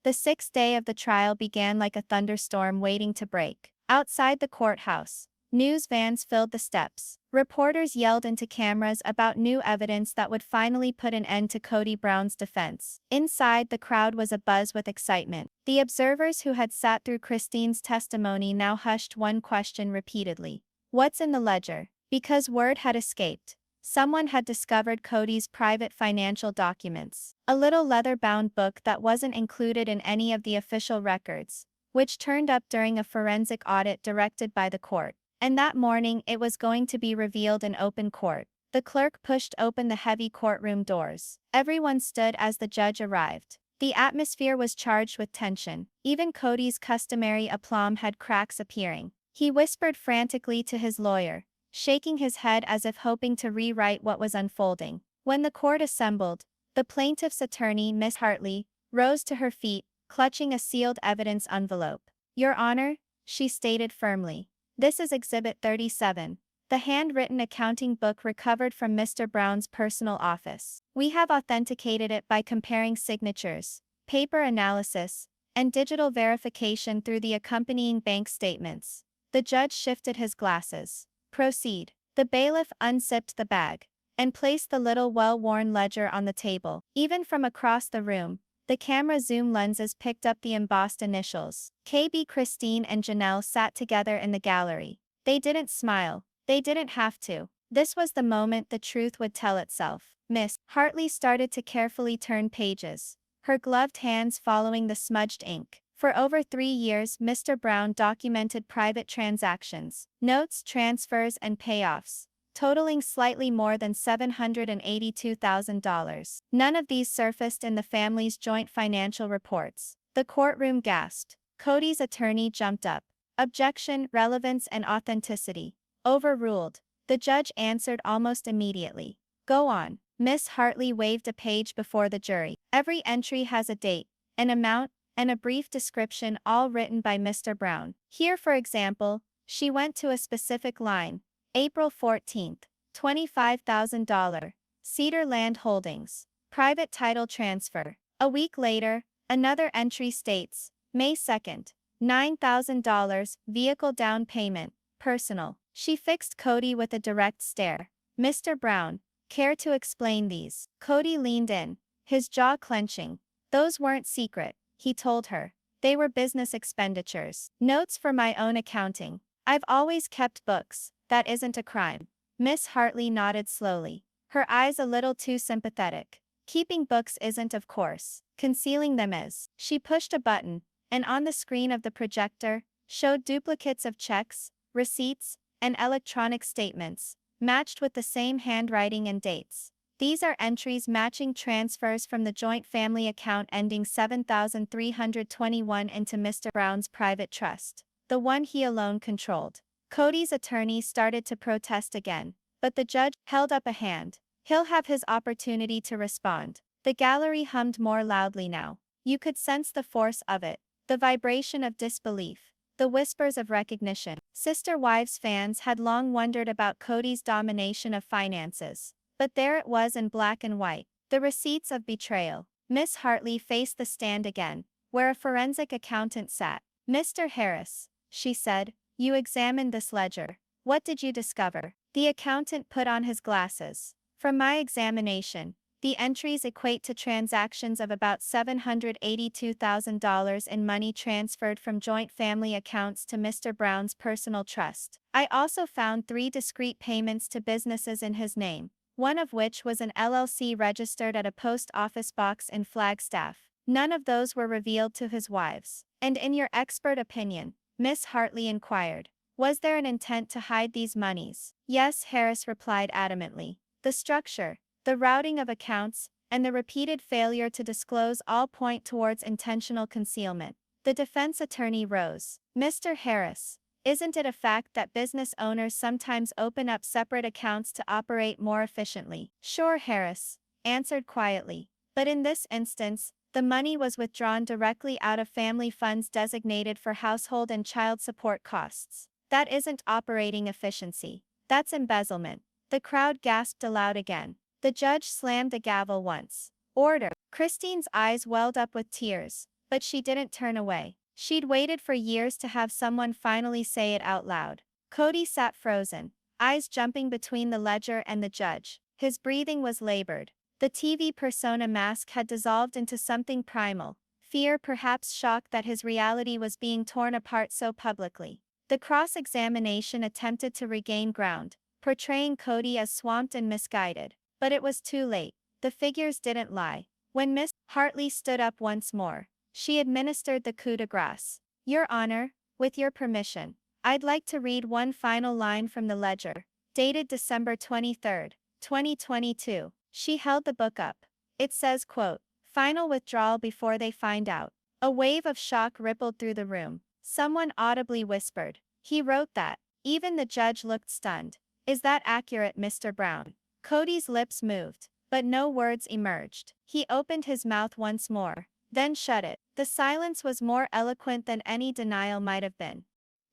[SPEAKER 1] The sixth day of the trial began like a thunderstorm waiting to break. Outside the courthouse, news vans filled the steps. Reporters yelled into cameras about new evidence that would finally put an end to Kody Brown's defense. Inside, the crowd was abuzz with excitement. The observers who had sat through Christine's testimony now hushed one question repeatedly. What's in the ledger? Because word had escaped. Someone had discovered Kody's private financial documents, a little leather-bound book that wasn't included in any of the official records, which turned up during a forensic audit directed by the court. And that morning it was going to be revealed in open court. The clerk pushed open the heavy courtroom doors. Everyone stood as the judge arrived. The atmosphere was charged with tension. Even Kody's customary aplomb had cracks appearing. He whispered frantically to his lawyer, shaking his head as if hoping to rewrite what was unfolding. When the court assembled, the plaintiff's attorney, Miss Hartley, rose to her feet, clutching a sealed evidence envelope. "Your Honor," she stated firmly, "this is Exhibit 37, the handwritten accounting book recovered from Mr. Brown's personal office. We have authenticated it by comparing signatures, paper analysis, and digital verification through the accompanying bank statements." The judge shifted his glasses. "Proceed." The bailiff unzipped the bag and placed the little well-worn ledger on the table. Even from across the room, the camera zoom lenses picked up the embossed initials. KB. Christine and Janelle sat together in the gallery. They didn't smile. They didn't have to. This was the moment the truth would tell itself. Miss Hartley started to carefully turn pages, her gloved hands following the smudged ink. For over 3 years, Mr. Brown documented private transactions, notes, transfers, and payoffs, totaling slightly more than $782,000. None of these surfaced in the family's joint financial reports. The courtroom gasped. Kody's attorney jumped up. "Objection, relevance, and authenticity. Overruled." The judge answered almost immediately. "Go on." Miss Hartley waved a page before the jury. "Every entry has a date, an amount, and a brief description, all written by Mr. Brown. Here, for example," she went to a specific line, "April 14th, $25,000, Cedar Land Holdings, private title transfer." A week later, another entry states, "May 2nd, $9,000, vehicle down payment, personal." She fixed Kody with a direct stare. "Mr. Brown, care to explain these?" Kody leaned in, his jaw clenching. "Those weren't secret," he told her. "They were business expenditures. Notes for my own accounting. I've always kept books. That isn't a crime." Miss Hartley nodded slowly, her eyes a little too sympathetic. "Keeping books isn't, of course. Concealing them is." She pushed a button, and on the screen of the projector, showed duplicates of checks, receipts, and electronic statements, matched with the same handwriting and dates. These are entries matching transfers from the joint family account ending 7321 into Mr. Brown's private trust, the one he alone controlled. Kody's attorney started to protest again, but the judge held up a hand. "He'll have his opportunity to respond." The gallery hummed more loudly now. You could sense the force of it, the vibration of disbelief, the whispers of recognition. Sister Wives fans had long wondered about Kody's domination of finances. But there it was in black and white. The receipts of betrayal. Miss Hartley faced the stand again, where a forensic accountant sat. "Mr. Harris," she said, "you examined this ledger. What did you discover?" The accountant put on his glasses. "From my examination, the entries equate to transactions of about $782,000 in money transferred from joint family accounts to Mr. Brown's personal trust. I also found 3 discrete payments to businesses in his name, one of which was an LLC registered at a post office box in Flagstaff. None of those were revealed to his wives." "And in your expert opinion," Miss Hartley inquired, "was there an intent to hide these monies?" "Yes," Harris replied adamantly. "The structure, the routing of accounts, and the repeated failure to disclose all point towards intentional concealment." The defense attorney rose. "Mr. Harris, isn't it a fact that business owners sometimes open up separate accounts to operate more efficiently?" "Sure," Harris answered quietly. "But in this instance, the money was withdrawn directly out of family funds designated for household and child support costs. That isn't operating efficiency. That's embezzlement." The crowd gasped aloud again. The judge slammed the gavel once. "Order." Christine's eyes welled up with tears, but she didn't turn away. She'd waited for years to have someone finally say it out loud. Kody sat frozen, eyes jumping between the ledger and the judge. His breathing was labored. The TV persona mask had dissolved into something primal, fear, perhaps shock that his reality was being torn apart so publicly. The cross-examination attempted to regain ground, portraying Kody as swamped and misguided. But it was too late. The figures didn't lie. When Miss Hartley stood up once more, she administered the coup de grace. "Your Honor, with your permission, I'd like to read one final line from the ledger, dated December 23, 2022. She held the book up. It says, quote, "Final withdrawal before they find out." A wave of shock rippled through the room. Someone audibly whispered, "He wrote that." Even the judge looked stunned. "Is that accurate, Mr. Brown?" Kody's lips moved, but no words emerged. He opened his mouth once more, then shut it. The silence was more eloquent than any denial might have been.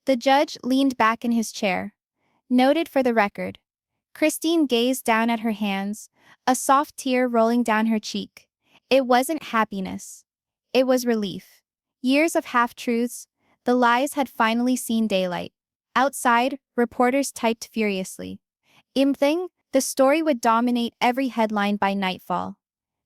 [SPEAKER 1] The judge leaned back in his chair. Noted for the record. Christine gazed down at her hands, a soft tear rolling down her cheek. It wasn't happiness. It was relief. Years of half-truths, the lies had finally seen daylight. Outside, reporters typed furiously. Imthing, the story would dominate every headline by nightfall.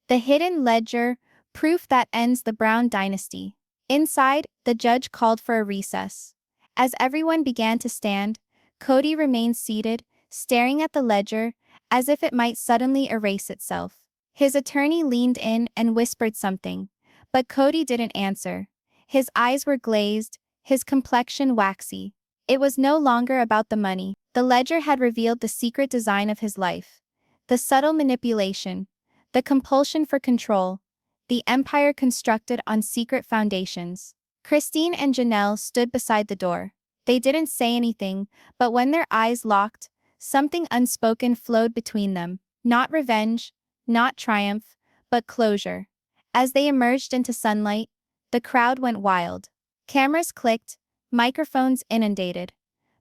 [SPEAKER 1] The hidden ledger, proof that ends the Brown dynasty. Inside, the judge called for a recess. As everyone began to stand, Kody remained seated, staring at the ledger, as if it might suddenly erase itself. His attorney leaned in and whispered something, but Kody didn't answer. His eyes were glazed, his complexion waxy. It was no longer about the money. The ledger had revealed the secret design of his life. The subtle manipulation, the compulsion for control, the empire constructed on secret foundations. Christine and Janelle stood beside the door. They didn't say anything, but when their eyes locked, something unspoken flowed between them. Not revenge, not triumph, but closure. As they emerged into sunlight, the crowd went wild. Cameras clicked, microphones inundated.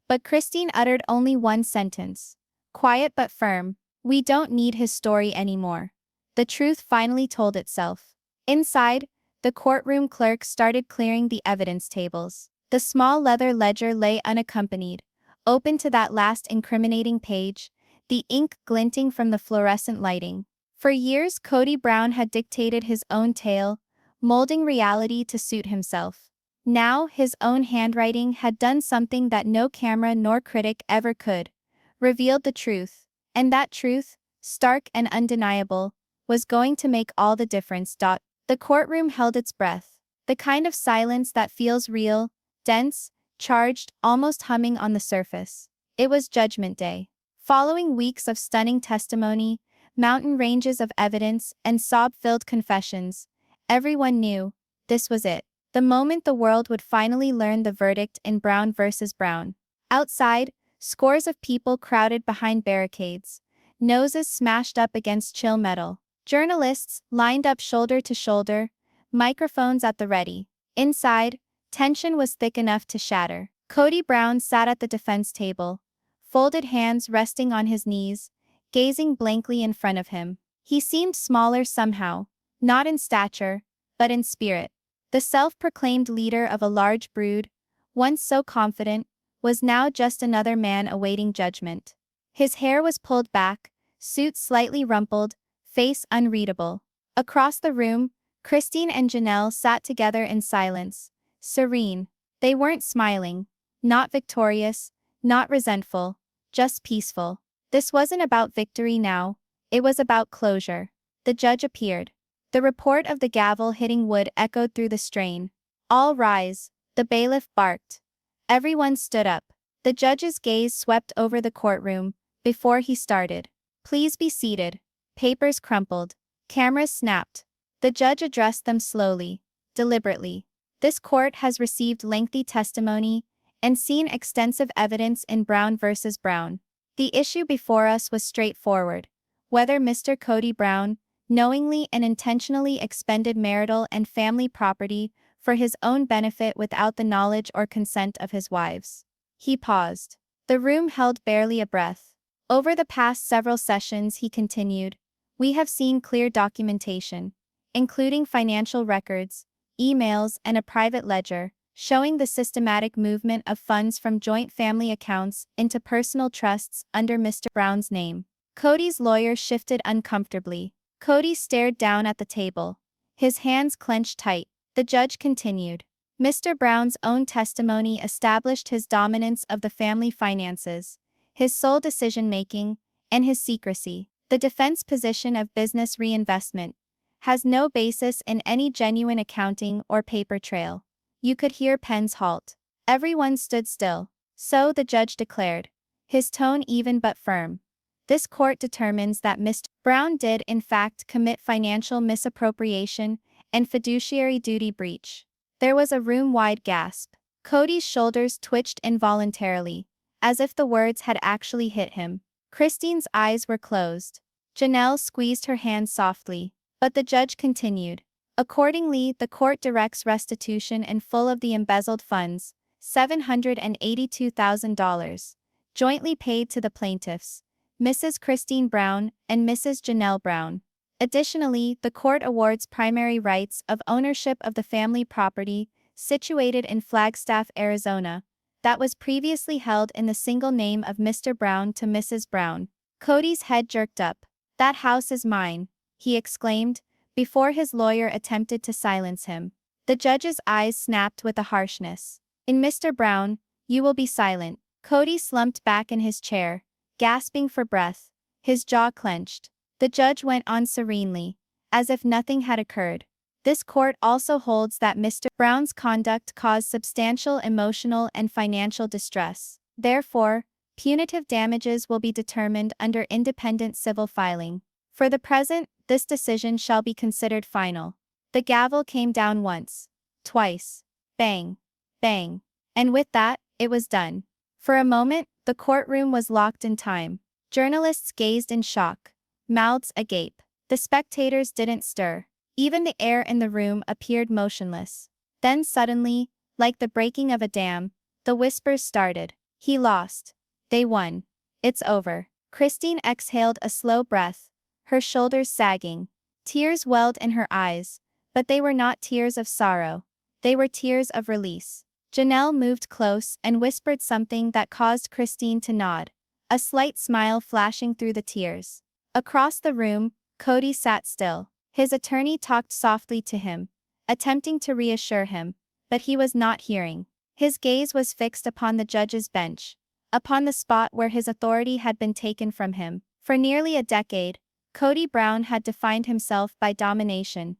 [SPEAKER 1] But Christine uttered only one sentence. Quiet but firm. "We don't need his story anymore." The truth finally told itself. Inside, the courtroom clerk started clearing the evidence tables. The small leather ledger lay unaccompanied, open to that last incriminating page, the ink glinting from the fluorescent lighting. For years, Kody Brown had dictated his own tale, molding reality to suit himself. Now, his own handwriting had done something that no camera nor critic ever could, revealed the truth. And that truth, stark and undeniable, was going to make all the difference. The courtroom held its breath, the kind of silence that feels real, dense, charged, almost humming on the surface. It was Judgment Day. Following weeks of stunning testimony, mountain ranges of evidence, and sob-filled confessions, everyone knew this was it. The moment the world would finally learn the verdict in Brown versus Brown. Outside, scores of people crowded behind barricades, noses smashed up against chill metal. Journalists lined up shoulder to shoulder, microphones at the ready. Inside, tension was thick enough to shatter. Kody Brown sat at the defense table, folded hands resting on his knees, gazing blankly in front of him. He seemed smaller somehow, not in stature, but in spirit. The self-proclaimed leader of a large brood, once so confident, was now just another man awaiting judgment. His hair was pulled back, suit slightly rumpled, face unreadable. Across the room, Christine and Janelle sat together in silence, serene. They weren't smiling, not victorious, not resentful, just peaceful. This wasn't about victory now, it was about closure. The judge appeared. The report of the gavel hitting wood echoed through the strain. All rise, the bailiff barked. Everyone stood up. The judge's gaze swept over the courtroom. Before he started, "Please be seated." Papers crumpled. Cameras snapped. The judge addressed them slowly, deliberately. "This court has received lengthy testimony and seen extensive evidence in Brown versus Brown. The issue before us was straightforward: whether Mr. Kody Brown knowingly and intentionally expended marital and family property for his own benefit without the knowledge or consent of his wives." He paused. The room held barely a breath. "Over the past several sessions," he continued, "we have seen clear documentation, including financial records, emails, and a private ledger, showing the systematic movement of funds from joint family accounts into personal trusts under Mr. Brown's name." Kody's lawyer shifted uncomfortably. Kody stared down at the table, his hands clenched tight. The judge continued. "Mr. Brown's own testimony established his dominance of the family finances, his sole decision-making, and his secrecy. The defense position of business reinvestment has no basis in any genuine accounting or paper trail." You could hear pens halt. Everyone stood still. "So," the judge declared, his tone even but firm, "this court determines that Mr. Brown did in fact commit financial misappropriation and fiduciary duty breach." There was a room-wide gasp. Kody's shoulders twitched involuntarily, as if the words had actually hit him. Christine's eyes were closed. Janelle squeezed her hand softly. But the judge continued. "Accordingly, the court directs restitution in full of the embezzled funds, $782,000, jointly paid to the plaintiffs, Mrs. Christine Brown and Mrs. Janelle Brown. Additionally, the court awards primary rights of ownership of the family property situated in Flagstaff, Arizona, that was previously held in the single name of Mr. Brown to Mrs. Brown." Kody's head jerked up. "That house is mine," he exclaimed, before his lawyer attempted to silence him. The judge's eyes snapped with a harshness. "In Mr. Brown, you will be silent." Kody slumped back in his chair, gasping for breath, his jaw clenched. The judge went on serenely, as if nothing had occurred. "This court also holds that Mr. Brown's conduct caused substantial emotional and financial distress. Therefore, punitive damages will be determined under independent civil filing. For the present, this decision shall be considered final." The gavel came down once, twice. Bang, bang. And with that, it was done. For a moment, the courtroom was locked in time. Journalists gazed in shock, mouths agape. The spectators didn't stir. Even the air in the room appeared motionless. Then suddenly, like the breaking of a dam, the whispers started. "He lost. They won. It's over." Christine exhaled a slow breath, her shoulders sagging. Tears welled in her eyes, but they were not tears of sorrow. They were tears of release. Janelle moved close and whispered something that caused Christine to nod, a slight smile flashing through the tears. Across the room, Kody sat still. His attorney talked softly to him, attempting to reassure him, but he was not hearing. His gaze was fixed upon the judge's bench, upon the spot where his authority had been taken from him. For nearly a decade, Kody Brown had defined himself by domination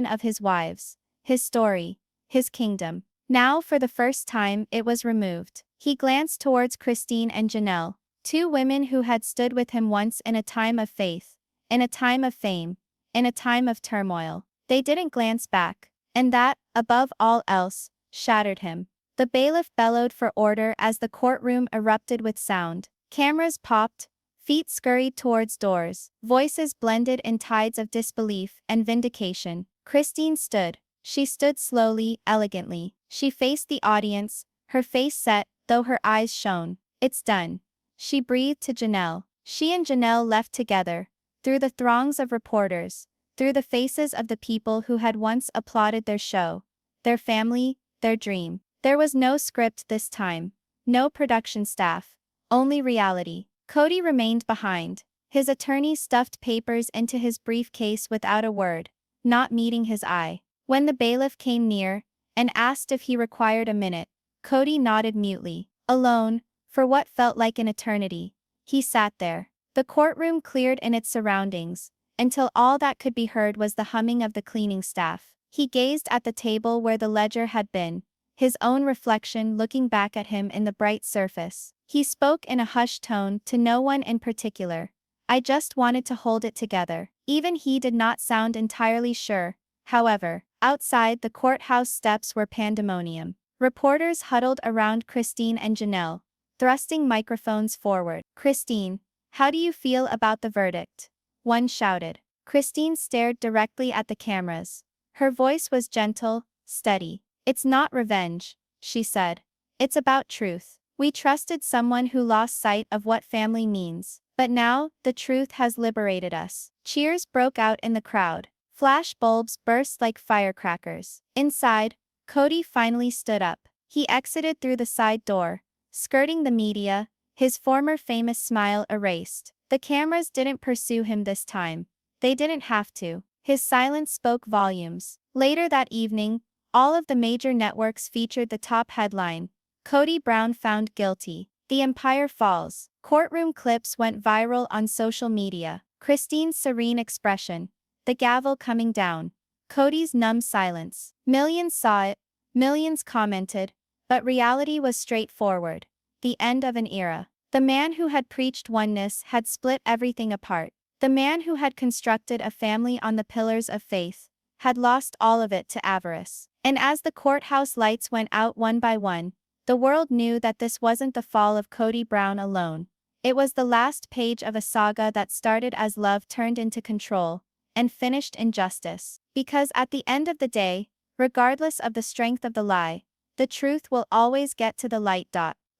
[SPEAKER 1] of his wives, his story, his kingdom. Now, for the first time, it was removed. He glanced towards Christine and Janelle, two women who had stood with him once in a time of faith, in a time of fame, in a time of turmoil. They didn't glance back, and that, above all else, shattered him. The bailiff bellowed for order as the courtroom erupted with sound. Cameras popped, feet scurried towards doors, voices blended in tides of disbelief and vindication. Christine stood. She stood slowly, elegantly. She faced the audience, her face set, though her eyes shone. "It's done," she breathed to Janelle. She and Janelle left together, through the throngs of reporters, through the faces of the people who had once applauded their show, their family, their dream. There was no script this time, no production staff, only reality. Kody remained behind, his attorney stuffed papers into his briefcase without a word, not meeting his eye. When the bailiff came near and asked if he required a minute, Kody nodded mutely. Alone, for what felt like an eternity, he sat there. The courtroom cleared in its surroundings, until all that could be heard was the humming of the cleaning staff. He gazed at the table where the ledger had been, his own reflection looking back at him in the bright surface. He spoke in a hushed tone to no one in particular. I just wanted to hold it together. Even he did not sound entirely sure. However, outside the courthouse steps were pandemonium. Reporters huddled around Christine and Janelle, thrusting microphones forward. Christine, how do you feel about the verdict? One shouted. Christine stared directly at the cameras. Her voice was gentle, steady. It's not revenge, she said. It's about truth. We trusted someone who lost sight of what family means. But now, the truth has liberated us. Cheers broke out in the crowd. Flash bulbs burst like firecrackers. Inside, Kody finally stood up. He exited through the side door, skirting the media, his former famous smile erased. The cameras didn't pursue him this time. They didn't have to. His silence spoke volumes. Later that evening, all of the major networks featured the top headline: Kody Brown found guilty. The empire falls. Courtroom clips went viral on social media. Christine's serene expression, the gavel coming down, Kody's numb silence. Millions saw it, millions commented, but reality was straightforward. The end of an era. The man who had preached oneness had split everything apart. The man who had constructed a family on the pillars of faith had lost all of it to avarice. And as the courthouse lights went out one by one, the world knew that this wasn't the fall of Kody Brown alone. It was the last page of a saga that started as love turned into control and finished in justice. Because at the end of the day, regardless of the strength of the lie, the truth will always get to the light.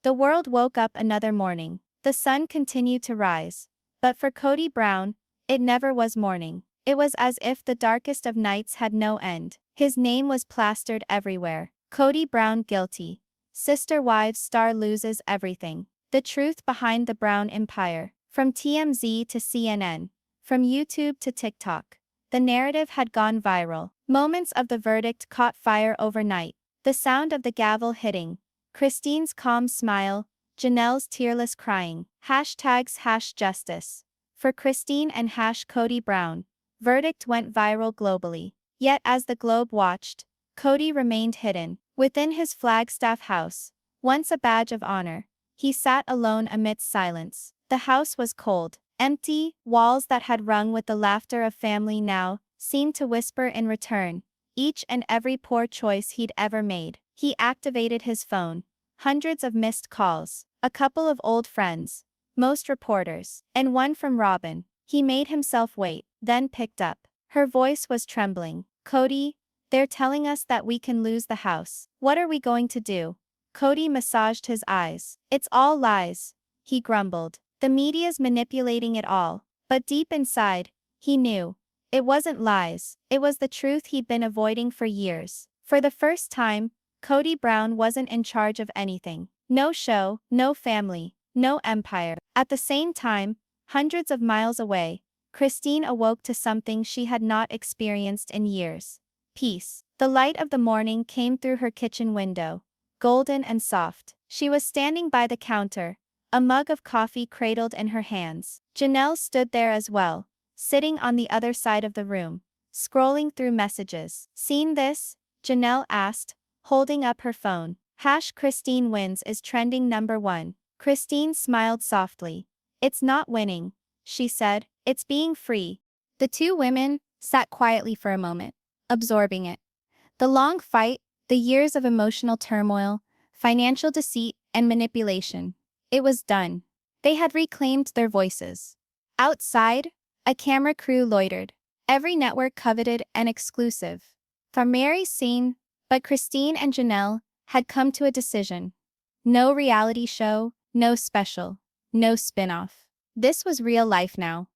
[SPEAKER 1] The world woke up another morning. The sun continued to rise. But for Kody Brown, it never was morning. It was as if the darkest of nights had no end. His name was plastered everywhere. Kody Brown guilty. Sister Wives star loses everything. The truth behind the Brown empire. From TMZ to CNN. From YouTube to TikTok. The narrative had gone viral. Moments of the verdict caught fire overnight. The sound of the gavel hitting. Christine's calm smile. Janelle's tearless crying. # justice. For Christine and Kody Brown. Verdict went viral globally. Yet as the globe watched, Kody remained hidden. Within his Flagstaff house, once a badge of honor, he sat alone amidst silence. The house was cold, empty. Walls that had rung with the laughter of family now seemed to whisper in return each and every poor choice he'd ever made. He activated his phone. Hundreds of missed calls, a couple of old friends, most reporters, and one from Robin. He made himself wait, then picked up. Her voice was trembling. Kody, they're telling us that we can lose the house. What are we going to do? Kody massaged his eyes. It's all lies, he grumbled. The media's manipulating it all. But deep inside, he knew. It wasn't lies. It was the truth he'd been avoiding for years. For the first time, Kody Brown wasn't in charge of anything. No show, no family, no empire. At the same time, hundreds of miles away, Christine awoke to something she had not experienced in years. Peace. The light of the morning came through her kitchen window, golden and soft. She was standing by the counter, a mug of coffee cradled in her hands. Janelle stood there as well, sitting on the other side of the room, scrolling through messages. Seen this? Janelle asked, holding up her phone. Christine wins is trending #1. Christine smiled softly. It's not winning, she said, it's being free. The two women sat quietly for a moment, absorbing it. The long fight, the years of emotional turmoil, financial deceit, and manipulation. It was done. They had reclaimed their voices. Outside, a camera crew loitered. Every network coveted an exclusive. From Mary's scene, but Christine and Janelle had come to a decision. No reality show, no special, no spin-off. This was real life now.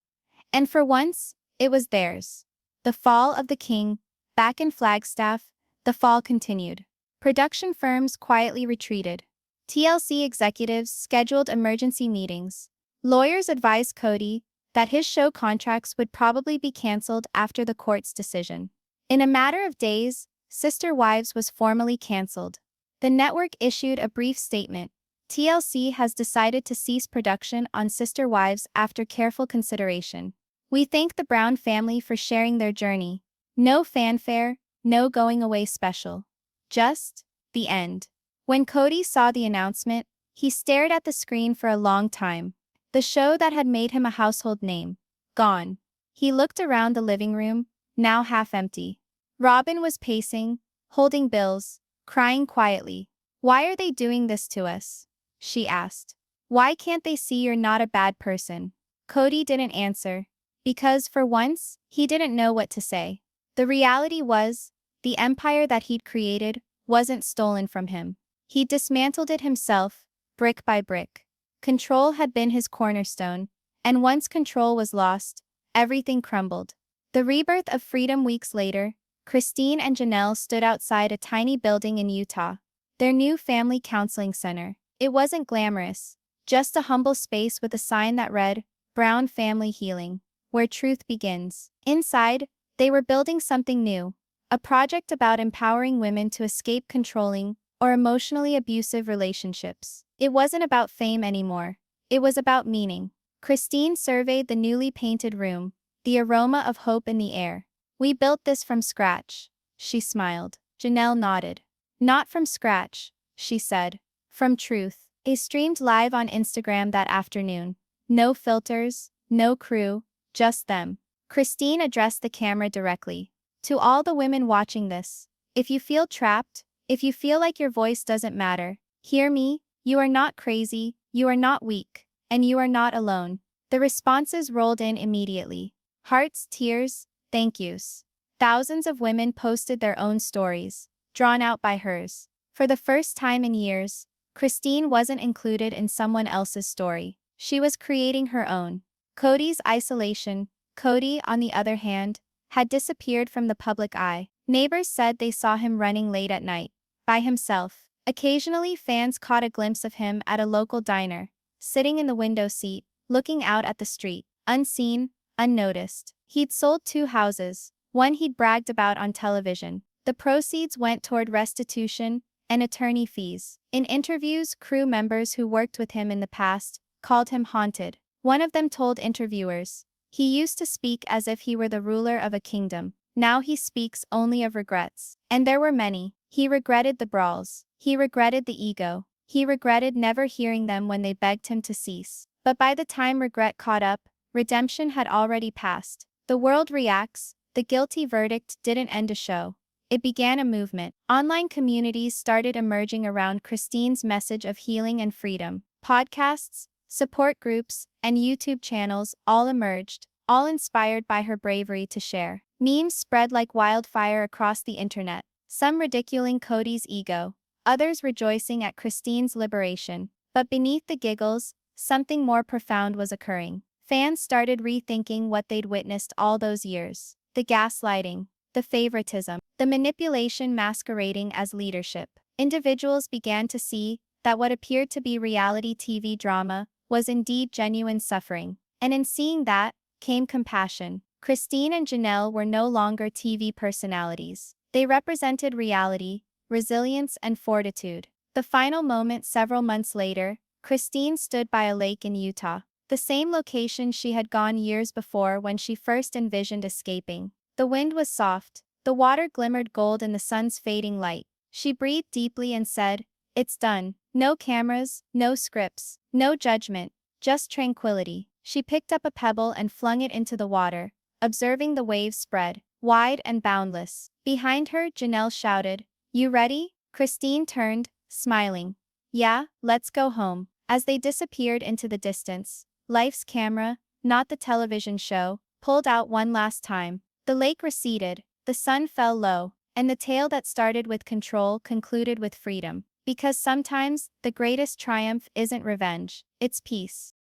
[SPEAKER 1] And for once, it was theirs. The fall of the king, back in Flagstaff, the fall continued. Production firms quietly retreated. TLC executives scheduled emergency meetings. Lawyers advised Kody that his show contracts would probably be canceled after the court's decision. In a matter of days, Sister Wives was formally canceled. The network issued a brief statement. TLC has decided to cease production on Sister Wives after careful consideration. We thank the Brown family for sharing their journey. No fanfare, no going away special. Just the end. When Kody saw the announcement, he stared at the screen for a long time. The show that had made him a household name. Gone. He looked around the living room, now half empty. Robin was pacing, holding bills, crying quietly. "Why are they doing this to us?" she asked. "Why can't they see you're not a bad person?" Kody didn't answer. Because for once, he didn't know what to say. The reality was, the empire that he'd created wasn't stolen from him. He dismantled it himself, brick by brick. Control had been his cornerstone, and once control was lost, everything crumbled. The rebirth of freedom. Weeks later, Christine and Janelle stood outside a tiny building in Utah. Their new family counseling center. It wasn't glamorous, just a humble space with a sign that read, "Brown Family Healing, where truth begins." Inside, they were building something new. A project about empowering women to escape controlling or emotionally abusive relationships. It wasn't about fame anymore. It was about meaning. Christine surveyed the newly painted room, the aroma of hope in the air. "We built this from scratch," she smiled. Janelle nodded. "Not from scratch," she said. "From truth." They streamed live on Instagram that afternoon. No filters, no crew, just them. Christine addressed the camera directly. "To all the women watching this, if you feel trapped, if you feel like your voice doesn't matter, hear me, you are not crazy, you are not weak, and you are not alone." The responses rolled in immediately. Hearts, tears, thank yous. Thousands of women posted their own stories, drawn out by hers. For the first time in years, Christine wasn't included in someone else's story. She was creating her own. Kody's isolation. Kody, on the other hand, had disappeared from the public eye. Neighbors said they saw him running late at night, by himself. Occasionally, fans caught a glimpse of him at a local diner, sitting in the window seat, looking out at the street, unseen, unnoticed. He'd sold 2 houses, one he'd bragged about on television. The proceeds went toward restitution and attorney fees. In interviews, crew members who worked with him in the past called him haunted. One of them told interviewers, "He used to speak as if he were the ruler of a kingdom. Now he speaks only of regrets." And there were many. He regretted the brawls. He regretted the ego. He regretted never hearing them when they begged him to cease. But by the time regret caught up, redemption had already passed. The world reacts. The guilty verdict didn't end a show. It began a movement. Online communities started emerging around Christine's message of healing and freedom. Podcasts, support groups, and YouTube channels all emerged, all inspired by her bravery to share. Memes spread like wildfire across the internet, some ridiculing Kody's ego, others rejoicing at Christine's liberation. But beneath the giggles, something more profound was occurring. Fans started rethinking what they'd witnessed all those years. The gaslighting, the favoritism, the manipulation masquerading as leadership. Individuals began to see that what appeared to be reality TV drama was indeed genuine suffering. And in seeing that, came compassion. Christine and Janelle were no longer TV personalities. They represented reality, resilience, and fortitude. The final moment several months later, Christine stood by a lake in Utah, the same location she had gone years before when she first envisioned escaping. The wind was soft, the water glimmered gold in the sun's fading light. She breathed deeply and said, "It's done." No cameras, no scripts, no judgment, just tranquility. She picked up a pebble and flung it into the water, observing the waves spread, wide and boundless. Behind her, Janelle shouted, "You ready?" Christine turned, smiling. "Yeah, let's go home." As they disappeared into the distance, life's camera, not the television show, pulled out one last time. The lake receded, the sun fell low, and the tale that started with control concluded with freedom. Because sometimes, the greatest triumph isn't revenge, it's peace.